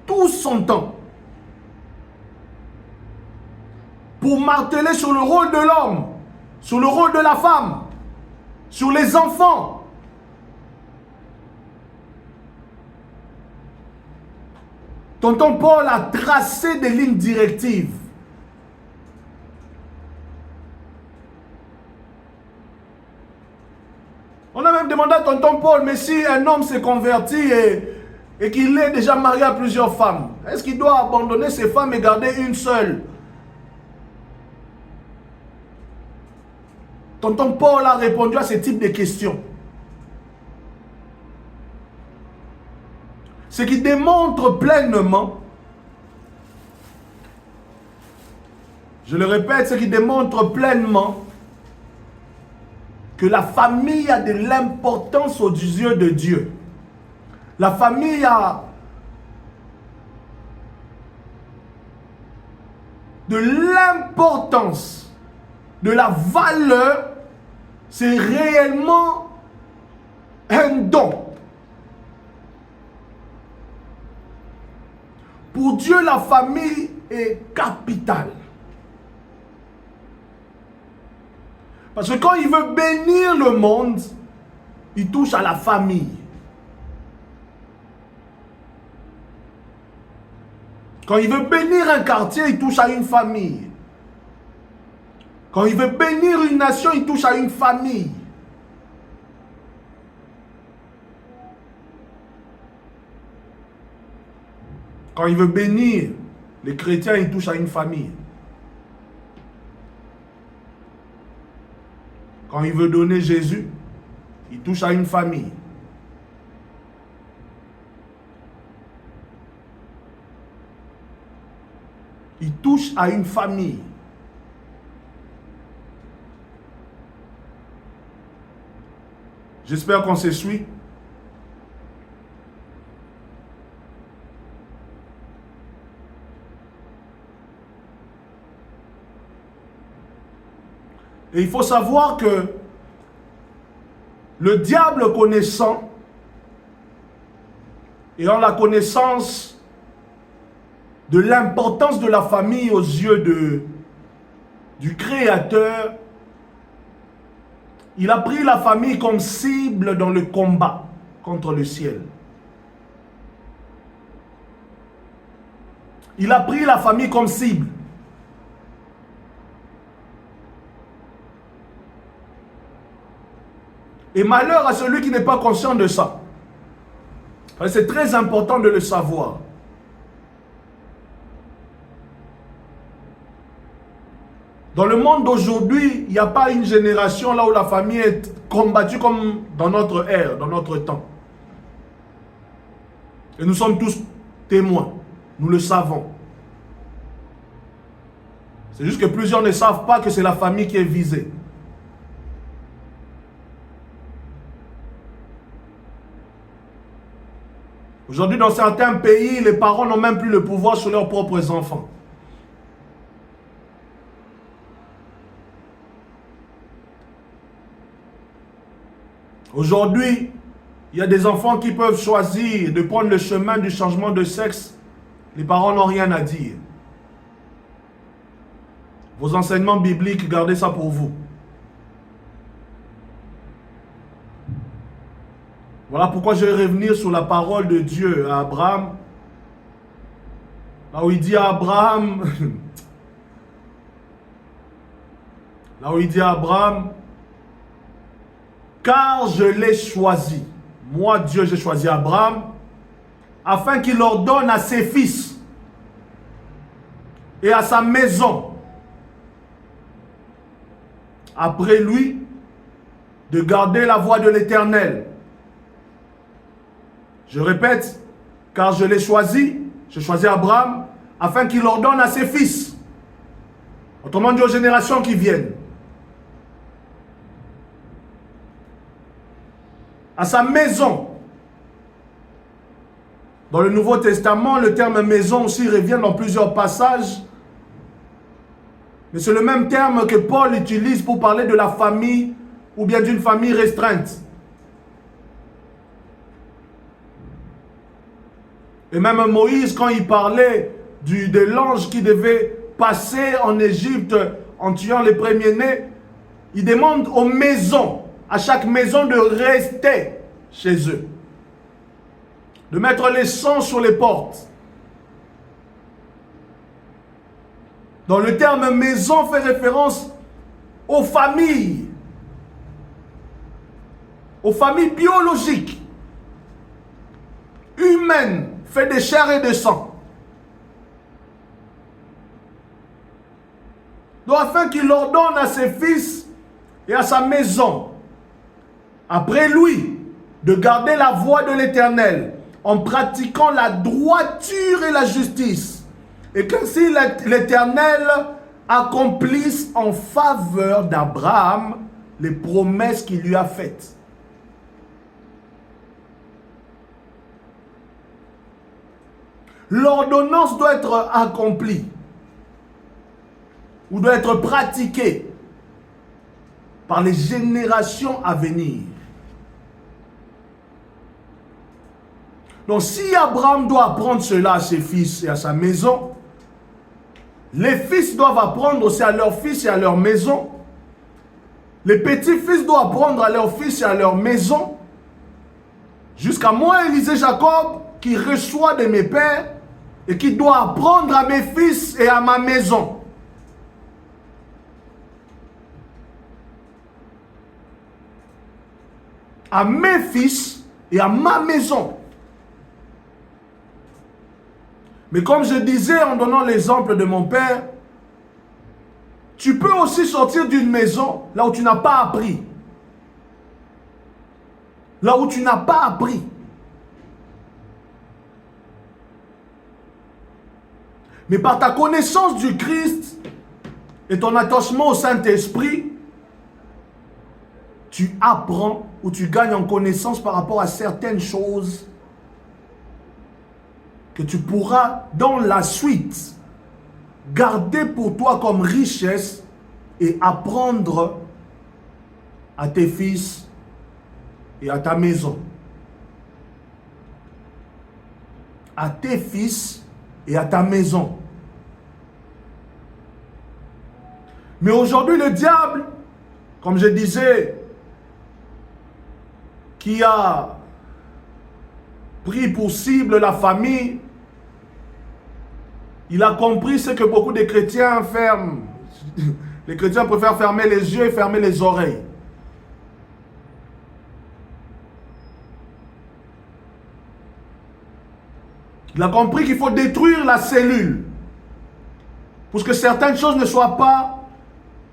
tout son temps pour marteler sur le rôle de l'homme, sur le rôle de la femme, sur les enfants. Tonton Paul a tracé des lignes directives. On a même demandé à Tonton Paul, mais si un homme s'est converti et qu'il est déjà marié à plusieurs femmes, est-ce qu'il doit abandonner ses femmes et garder une seule? Tonton Paul a répondu à ce type de questions. Ce qui démontre pleinement, je le répète, ce qui démontre pleinement que la famille a de l'importance aux yeux de Dieu. La famille a de l'importance, de la valeur. C'est réellement un don. Pour Dieu, la famille est capitale. Parce que quand il veut bénir le monde, il touche à la famille. Quand il veut bénir un quartier, il touche à une famille. Quand il veut bénir une nation, il touche à une famille. Quand il veut bénir les chrétiens, il touche à une famille. Quand il veut donner Jésus, il touche à une famille. Il touche à une famille. J'espère qu'on se suit. Et il faut savoir que le diable connaissant, ayant la connaissance de l'importance de la famille aux yeux du Créateur, il a pris la famille comme cible dans le combat contre le ciel. Il a pris la famille comme cible. Et malheur à celui qui n'est pas conscient de ça. C'est très important de le savoir. Dans le monde d'aujourd'hui, il n'y a pas une génération là où la famille est combattue comme dans notre ère, dans notre temps. Et nous sommes tous témoins. Nous le savons. C'est juste que plusieurs ne savent pas que c'est la famille qui est visée. Aujourd'hui, dans certains pays, les parents n'ont même plus le pouvoir sur leurs propres enfants. Aujourd'hui, il y a des enfants qui peuvent choisir de prendre le chemin du changement de sexe. Les parents n'ont rien à dire. Vos enseignements bibliques, gardez ça pour vous. Voilà pourquoi je vais revenir sur la parole de Dieu à Abraham. Là où il dit à Abraham, car je l'ai choisi. Moi, Dieu, j'ai choisi Abraham, afin qu'il ordonne à ses fils et à sa maison, après lui, de garder la voie de l'Éternel. Je répète, car je l'ai choisi, j'ai choisi Abraham, afin qu'il ordonne à ses fils, autrement dit aux générations qui viennent, à sa maison. Dans le Nouveau Testament, le terme maison aussi revient dans plusieurs passages. Mais c'est le même terme que Paul utilise pour parler de la famille ou bien d'une famille restreinte. Et même Moïse, quand il parlait de l'ange qui devait passer en Égypte en tuant les premiers-nés, il demande aux maisons, à chaque maison de rester chez eux. De mettre les sons sur les portes. Dans le terme maison fait référence aux familles biologiques, humaines, faites de chair et de sang. Donc afin qu'il ordonne à ses fils et à sa maison, après lui, de garder la voie de l'Éternel, en pratiquant la droiture et la justice, et qu'ainsi l'Éternel accomplisse en faveur d'Abraham les promesses qu'il lui a faites. L'ordonnance doit être accomplie ou doit être pratiquée par les générations à venir. Donc si Abraham doit apprendre cela à ses fils et à sa maison, les fils doivent apprendre aussi à leurs fils et à leur maison. Les petits-fils doivent apprendre à leurs fils et à leur maison. Jusqu'à moi, Élisée Jacob, qui reçoit de mes pères et qui doit apprendre à mes fils et à ma maison. À mes fils et à ma maison. Mais comme je disais en donnant l'exemple de mon père, tu peux aussi sortir d'une maison là où tu n'as pas appris. Là où tu n'as pas appris. Mais par ta connaissance du Christ et ton attachement au Saint-Esprit, tu apprends ou tu gagnes en connaissance par rapport à certaines choses que tu pourras dans la suite garder pour toi comme richesse et apprendre à tes fils et à ta maison. À tes fils et à ta maison. Mais aujourd'hui, le diable, comme je disais, qui a pris pour cible la famille, il a compris ce que beaucoup de chrétiens ferment. Les chrétiens préfèrent fermer les yeux et fermer les oreilles. Il a compris qu'il faut détruire la cellule pour que certaines choses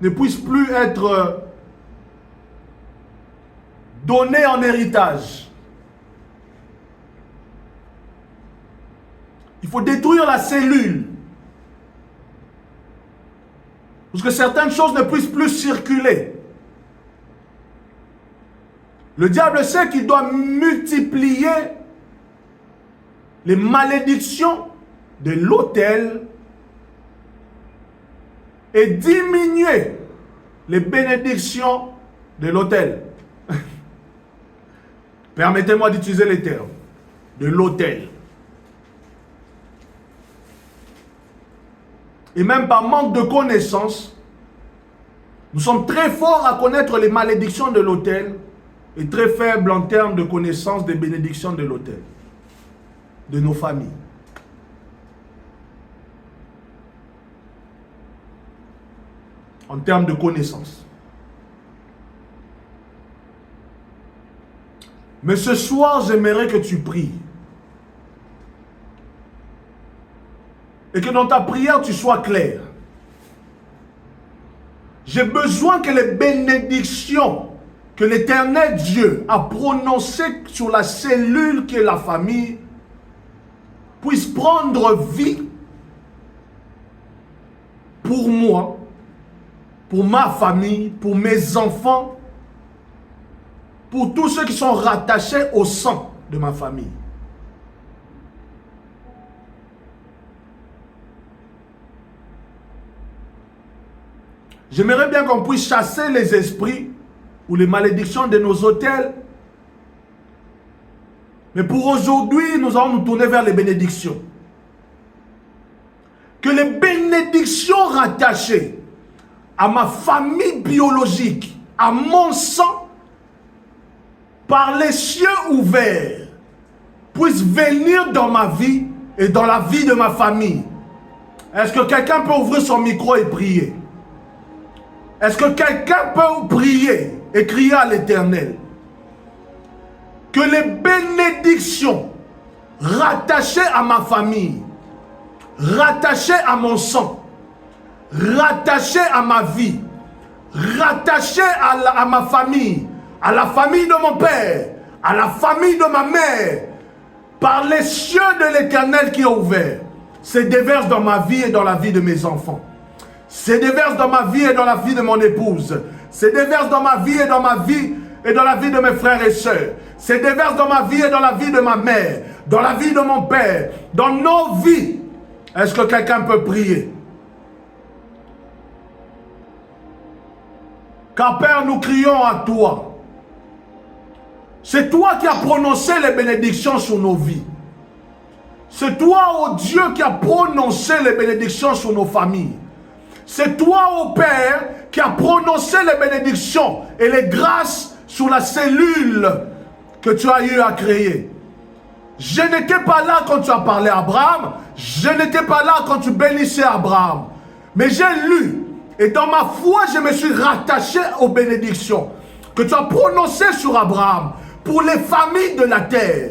ne puissent plus être données en héritage. Il faut détruire la cellule pour que certaines choses ne puissent plus circuler. Le diable sait qu'il doit multiplier les malédictions de l'autel et diminuer les bénédictions de l'autel. Permettez-moi d'utiliser les termes de l'autel. Et même par manque de connaissances, nous sommes très forts à connaître les malédictions de l'autel et très faibles en termes de connaissance des bénédictions de l'autel, de nos familles. En termes de connaissances. Mais ce soir, j'aimerais que tu pries. Et que dans ta prière, tu sois clair. J'ai besoin que les bénédictions que l'Éternel Dieu a prononcées sur la cellule qui est la famille puissent prendre vie pour moi, pour ma famille, pour mes enfants, pour tous ceux qui sont rattachés au sang de ma famille. J'aimerais bien qu'on puisse chasser les esprits ou les malédictions de nos autels. Mais pour aujourd'hui, nous allons nous tourner vers les bénédictions. Que les bénédictions rattachées à ma famille biologique, à mon sang, par les cieux ouverts, puissent venir dans ma vie et dans la vie de ma famille. Est-ce que quelqu'un peut ouvrir son micro et prier? Est-ce que quelqu'un peut prier et crier à l'Éternel? Que les bénédictions rattachées à ma famille, rattachées à mon sang, rattachées à ma vie, rattachées à ma famille, à la famille de mon père, à la famille de ma mère, par les cieux de l'Éternel qui est ouvert, se déversent dans ma vie et dans la vie de mes enfants. Se déverse dans ma vie et dans la vie de mon épouse. Se déverse dans ma vie et dans ma vie et dans la vie de mes frères et sœurs. Se déverse dans ma vie et dans la vie de ma mère, dans la vie de mon père, dans nos vies. Est-ce que quelqu'un peut prier? Car Père, nous crions à toi. C'est toi qui as prononcé les bénédictions sur nos vies. C'est toi, oh Dieu, qui as prononcé les bénédictions sur nos familles. C'est toi, ô Père, qui a prononcé les bénédictions et les grâces sur la cellule que tu as eu à créer. Je n'étais pas là quand tu as parlé à Abraham. Je n'étais pas là quand tu bénissais Abraham. Mais j'ai lu et dans ma foi, je me suis rattaché aux bénédictions que tu as prononcées sur Abraham pour les familles de la terre,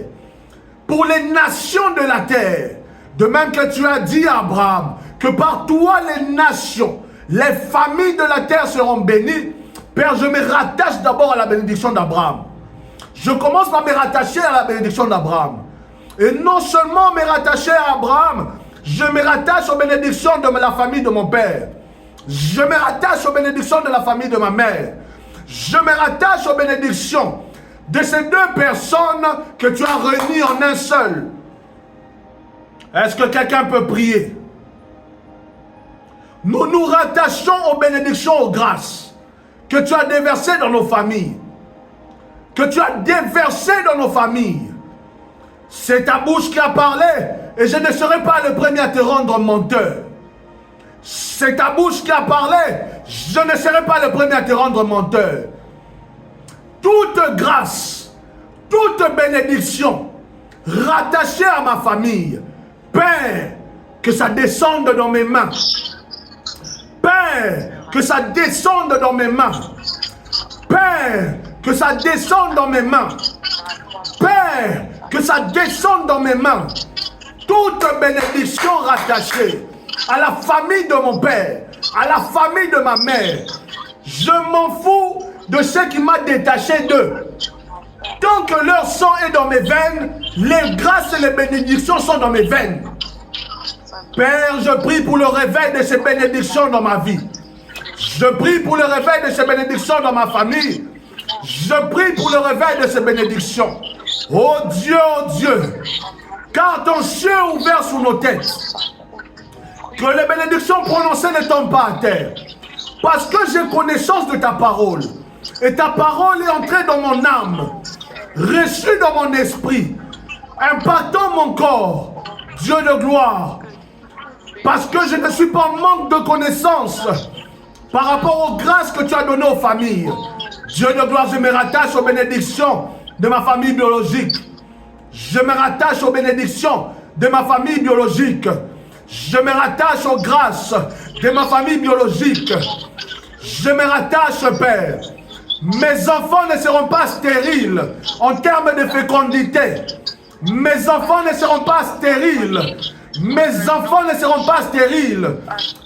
pour les nations de la terre. De même que tu as dit à Abraham que par toi les nations, les familles de la terre seront bénies. Père, je me rattache d'abord à la bénédiction d'Abraham. Je commence par me rattacher à la bénédiction d'Abraham. Et non seulement me rattacher à Abraham, je me rattache aux bénédictions de la famille de mon père. Je me rattache aux bénédictions de la famille de ma mère. Je me rattache aux bénédictions de ces deux personnes que tu as réunies en un seul. Est-ce que quelqu'un peut prier? Nous nous rattachons aux bénédictions, aux grâces que tu as déversées dans nos familles. Que tu as déversées dans nos familles. C'est ta bouche qui a parlé et je ne serai pas le premier à te rendre menteur. C'est ta bouche qui a parlé, je ne serai pas le premier à te rendre menteur. Toute grâce, toute bénédiction rattachée à ma famille, Père, que ça descende dans mes mains. Père, que ça descende dans mes mains. Père, que ça descende dans mes mains. Père, que ça descende dans mes mains. Toute bénédiction rattachée à la famille de mon père, à la famille de ma mère. Je m'en fous de ce qui m'a détaché d'eux. Tant que leur sang est dans mes veines, les grâces et les bénédictions sont dans mes veines. Père, je prie pour le réveil de ces bénédictions dans ma vie. Je prie pour le réveil de ces bénédictions dans ma famille. Je prie pour le réveil de ces bénédictions. Oh Dieu, car ton ciel est ouvert sous nos têtes. Que les bénédictions prononcées ne tombent pas à terre. Parce que j'ai connaissance de ta parole. Et ta parole est entrée dans mon âme, reçue dans mon esprit, impactant mon corps. Dieu de gloire. Parce que je ne suis pas en manque de connaissances par rapport aux grâces que tu as données aux familles. Dieu de gloire, je me rattache aux bénédictions de ma famille biologique. Je me rattache aux bénédictions de ma famille biologique. Je me rattache aux grâces de ma famille biologique. Je me rattache, Père. Mes enfants ne seront pas stériles en termes de fécondité. Mes enfants ne seront pas stériles. Mes enfants ne seront pas stériles.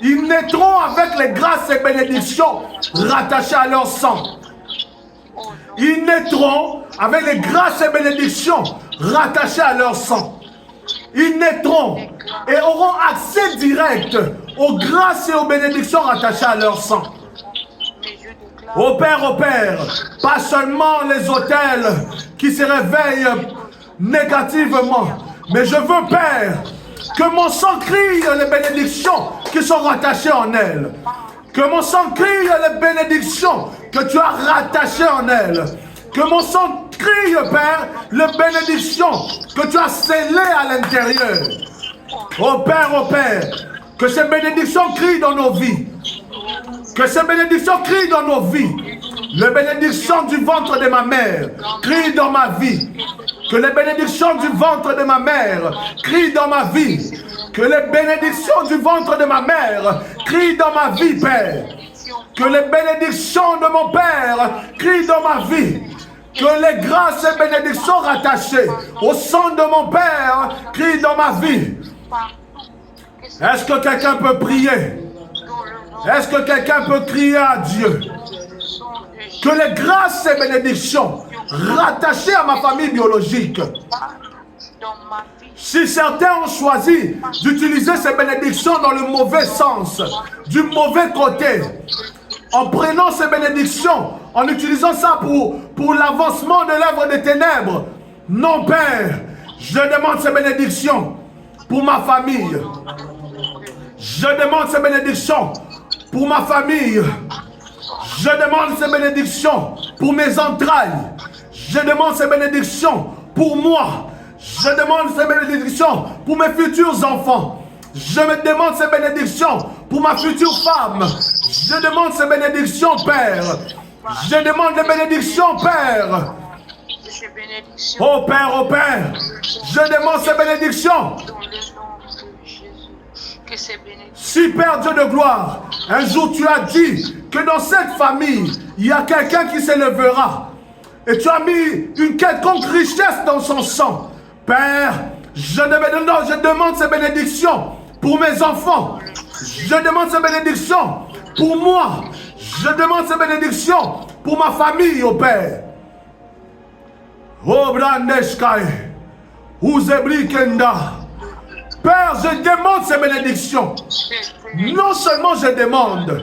Ils naîtront avec les grâces et bénédictions rattachées à leur sang. Ils naîtront avec les grâces et bénédictions rattachées à leur sang. Ils naîtront et auront accès direct aux grâces et aux bénédictions rattachées à leur sang. Ô Père, pas seulement les autels qui se réveillent négativement, mais je veux, Père, que mon sang crie les bénédictions qui sont rattachées en elle. Que mon sang crie les bénédictions que tu as rattachées en elle. Que mon sang crie, Père, les bénédictions que tu as scellées à l'intérieur. Ô Père, que ces bénédictions crient dans nos vies. Que ces bénédictions crient dans nos vies. Les bénédictions du ventre de ma mère crient dans ma vie. Que les bénédictions du ventre de ma mère crient dans ma vie. Que les bénédictions du ventre de ma mère crient dans ma vie, Père. Que les bénédictions de mon Père crient dans ma vie. Que les grâces et bénédictions rattachées au sang de mon Père crient dans ma vie. Est-ce que quelqu'un peut prier? Est-ce que quelqu'un peut crier à Dieu? Que les grâces et bénédictions rattachées à ma famille biologique. Si certains ont choisi d'utiliser ces bénédictions dans le mauvais sens, du mauvais côté, en prenant ces bénédictions, en utilisant ça pour l'avancement de l'œuvre des ténèbres, non, Père, je demande ces bénédictions pour ma famille. Je demande ces bénédictions pour ma famille. Je demande ces bénédictions pour mes entrailles. Je demande ces bénédictions pour moi. Je demande ces bénédictions pour mes futurs enfants. Je me demande ces bénédictions pour ma future femme. Je demande ces bénédictions, Père. Je demande les bénédictions, Père. Oh Père, je demande ces bénédictions. Si, Père Dieu de gloire, un jour tu as dit que dans cette famille, il y a quelqu'un qui s'élèvera. Et tu as mis une quelconque richesse dans son sang. Père, je demande ces bénédictions pour mes enfants. Je demande ces bénédictions pour moi. Je demande ces bénédictions pour ma famille, oh Père. Oh Brandeshkai, Ouzebri Kenda. Père, je demande ces bénédictions. Non seulement je demande,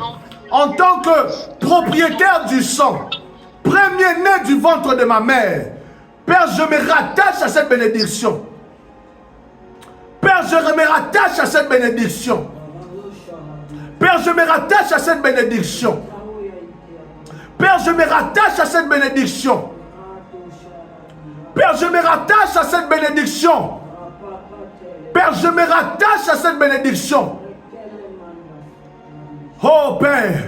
en tant que propriétaire du sang, premier-né du ventre de ma mère, Père, je me rattache à cette bénédiction. Père, je me rattache à cette bénédiction. Père, je me rattache à cette bénédiction. Père, je me rattache à cette bénédiction. Père, je me rattache à cette bénédiction. Père, je me rattache à cette bénédiction. Oh Père,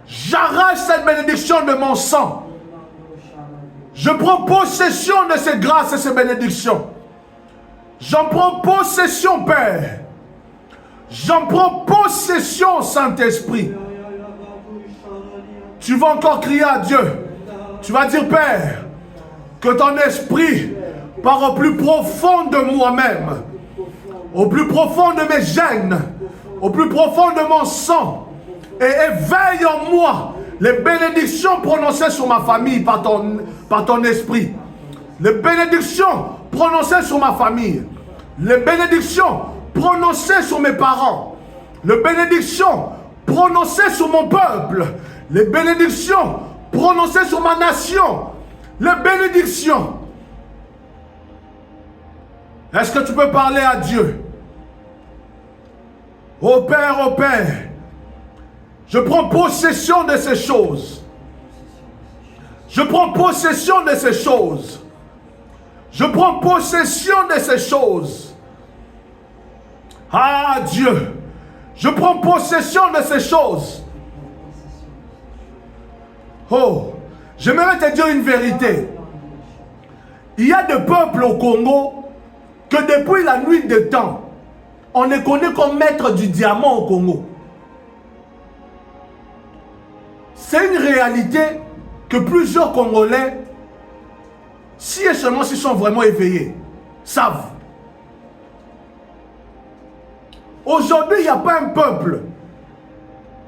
j'arrache cette bénédiction de mon sang. Je prends possession de ces grâces et ces bénédictions. J'en prends possession, Père. J'en prends possession, Saint-Esprit. Tu vas encore crier à Dieu. Tu vas dire, Père, que ton esprit part au plus profond de moi-même, au plus profond de mes gènes, au plus profond de mon sang, et éveille en moi les bénédictions prononcées sur ma famille par ton esprit. Les bénédictions prononcées sur ma famille. Les bénédictions prononcées sur mes parents. Les bénédictions prononcées sur mon peuple. Les bénédictions prononcées sur ma nation. Les bénédictions. Est-ce que tu peux parler à Dieu? Ô Père, je prends possession de ces choses. Je prends possession de ces choses. Je prends possession de ces choses. Ah Dieu, je prends possession de ces choses. Oh, j'aimerais te dire une vérité. Il y a des peuples au Congo que depuis la nuit des temps, on est connu comme maître du diamant au Congo. C'est une réalité que plusieurs Congolais, si et seulement s'ils sont vraiment éveillés, savent. Aujourd'hui, il n'y a pas un peuple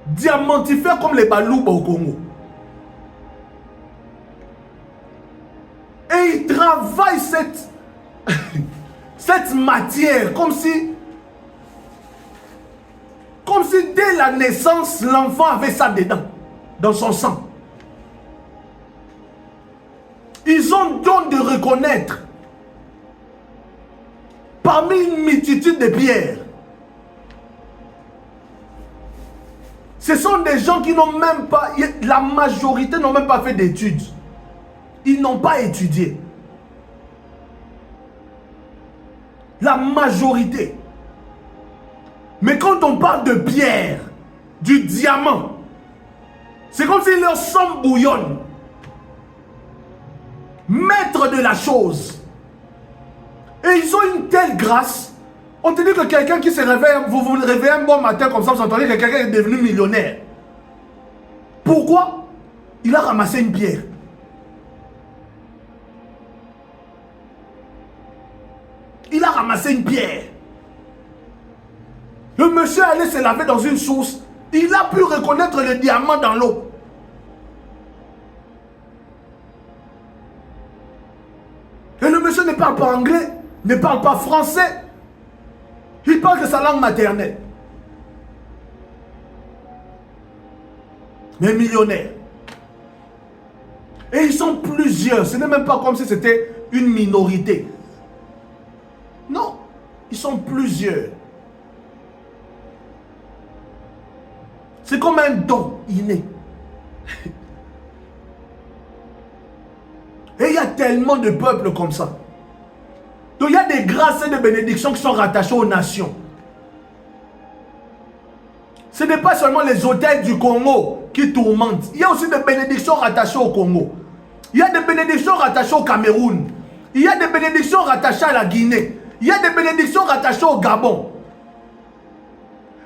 diamantifère comme les Balouba au Congo. Et ils travaillent cette matière comme si dès la naissance, l'enfant avait ça dedans, dans son sang. Ils ont don de reconnaître parmi une multitude de pierres. Ce sont des gens qui n'ont même pas, la majorité n'ont même pas fait d'études. Ils n'ont pas étudié. La majorité. Mais quand on parle de pierre, du diamant, c'est comme si leur sang bouillonne. Maître de la chose. Et ils ont une telle grâce. On te dit que quelqu'un qui se réveille, vous vous réveillez un bon matin comme ça, vous entendez que quelqu'un est devenu millionnaire. Pourquoi? Il a ramassé une pierre. Il a ramassé une pierre. Le monsieur allait se laver dans une source. Il a pu reconnaître le diamant dans l'eau. Et le monsieur ne parle pas anglais, ne parle pas français. Il parle de sa langue maternelle. Mais millionnaire. Et ils sont plusieurs. Ce n'est même pas comme si c'était une minorité. Non, ils sont plusieurs. C'est comme un don inné. Et il y a tellement de peuples comme ça. Donc il y a des grâces et des bénédictions qui sont rattachées aux nations. Ce n'est pas seulement les hôtels du Congo qui tourmentent. Il y a aussi des bénédictions rattachées au Congo. Il y a des bénédictions rattachées au Cameroun. Il y a des bénédictions rattachées à la Guinée. Il y a des bénédictions rattachées au Gabon.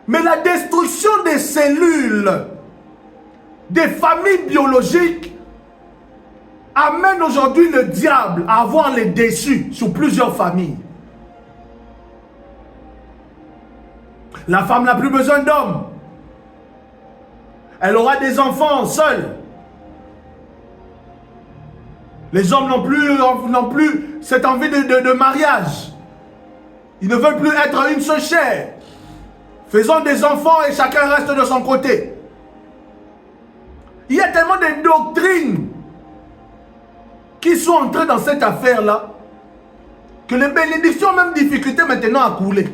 Mais la destruction des cellules, des familles biologiques, amène aujourd'hui le diable à avoir les déçus sur plusieurs familles. La femme n'a plus besoin d'hommes. Elle aura des enfants seuls. Les hommes n'ont plus cette envie de mariage. Ils ne veulent plus être une seule chair. Faisons des enfants et chacun reste de son côté. Il y a tellement de doctrines qui sont entrés dans cette affaire-là, que les bénédictions ont même difficulté maintenant à couler.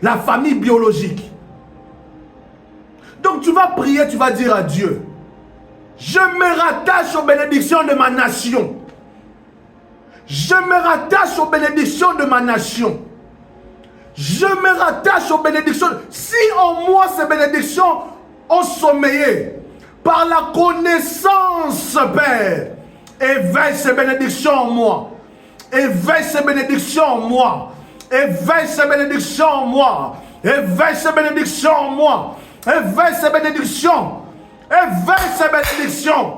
La famille biologique. Donc tu vas prier, tu vas dire à Dieu, je me rattache aux bénédictions de ma nation. Je me rattache aux bénédictions de ma nation. Je me rattache aux bénédictions. Si en moi ces bénédictions ont sommeillé, par la connaissance, Père, éveille ces bénédictions en moi. Éveille ces bénédictions en moi. Éveille ces bénédictions en moi. Éveille ces bénédictions en moi. Éveille ces bénédictions. Éveille ces bénédictions.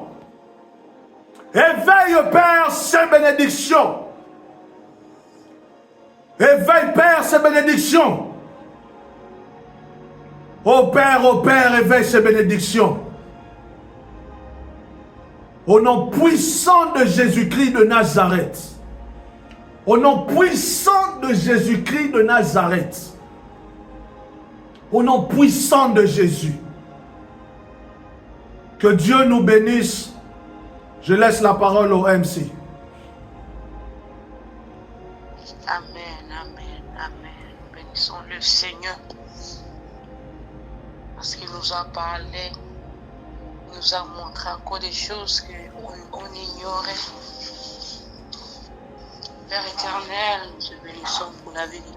Éveille, Père, ces bénédictions. Éveille, Père, ces bénédictions. Ô Père, éveille ces bénédictions. Au nom puissant de Jésus-Christ de Nazareth. Au nom puissant de Jésus-Christ de Nazareth. Au nom puissant de Jésus. Que Dieu nous bénisse. Je laisse la parole au MC. Amen, amen, amen. Bénissons le Seigneur. Parce qu'il nous a parlé. Il nous a montré encore des choses qu'on ignorait. Père éternel, nous te bénissons pour la vie de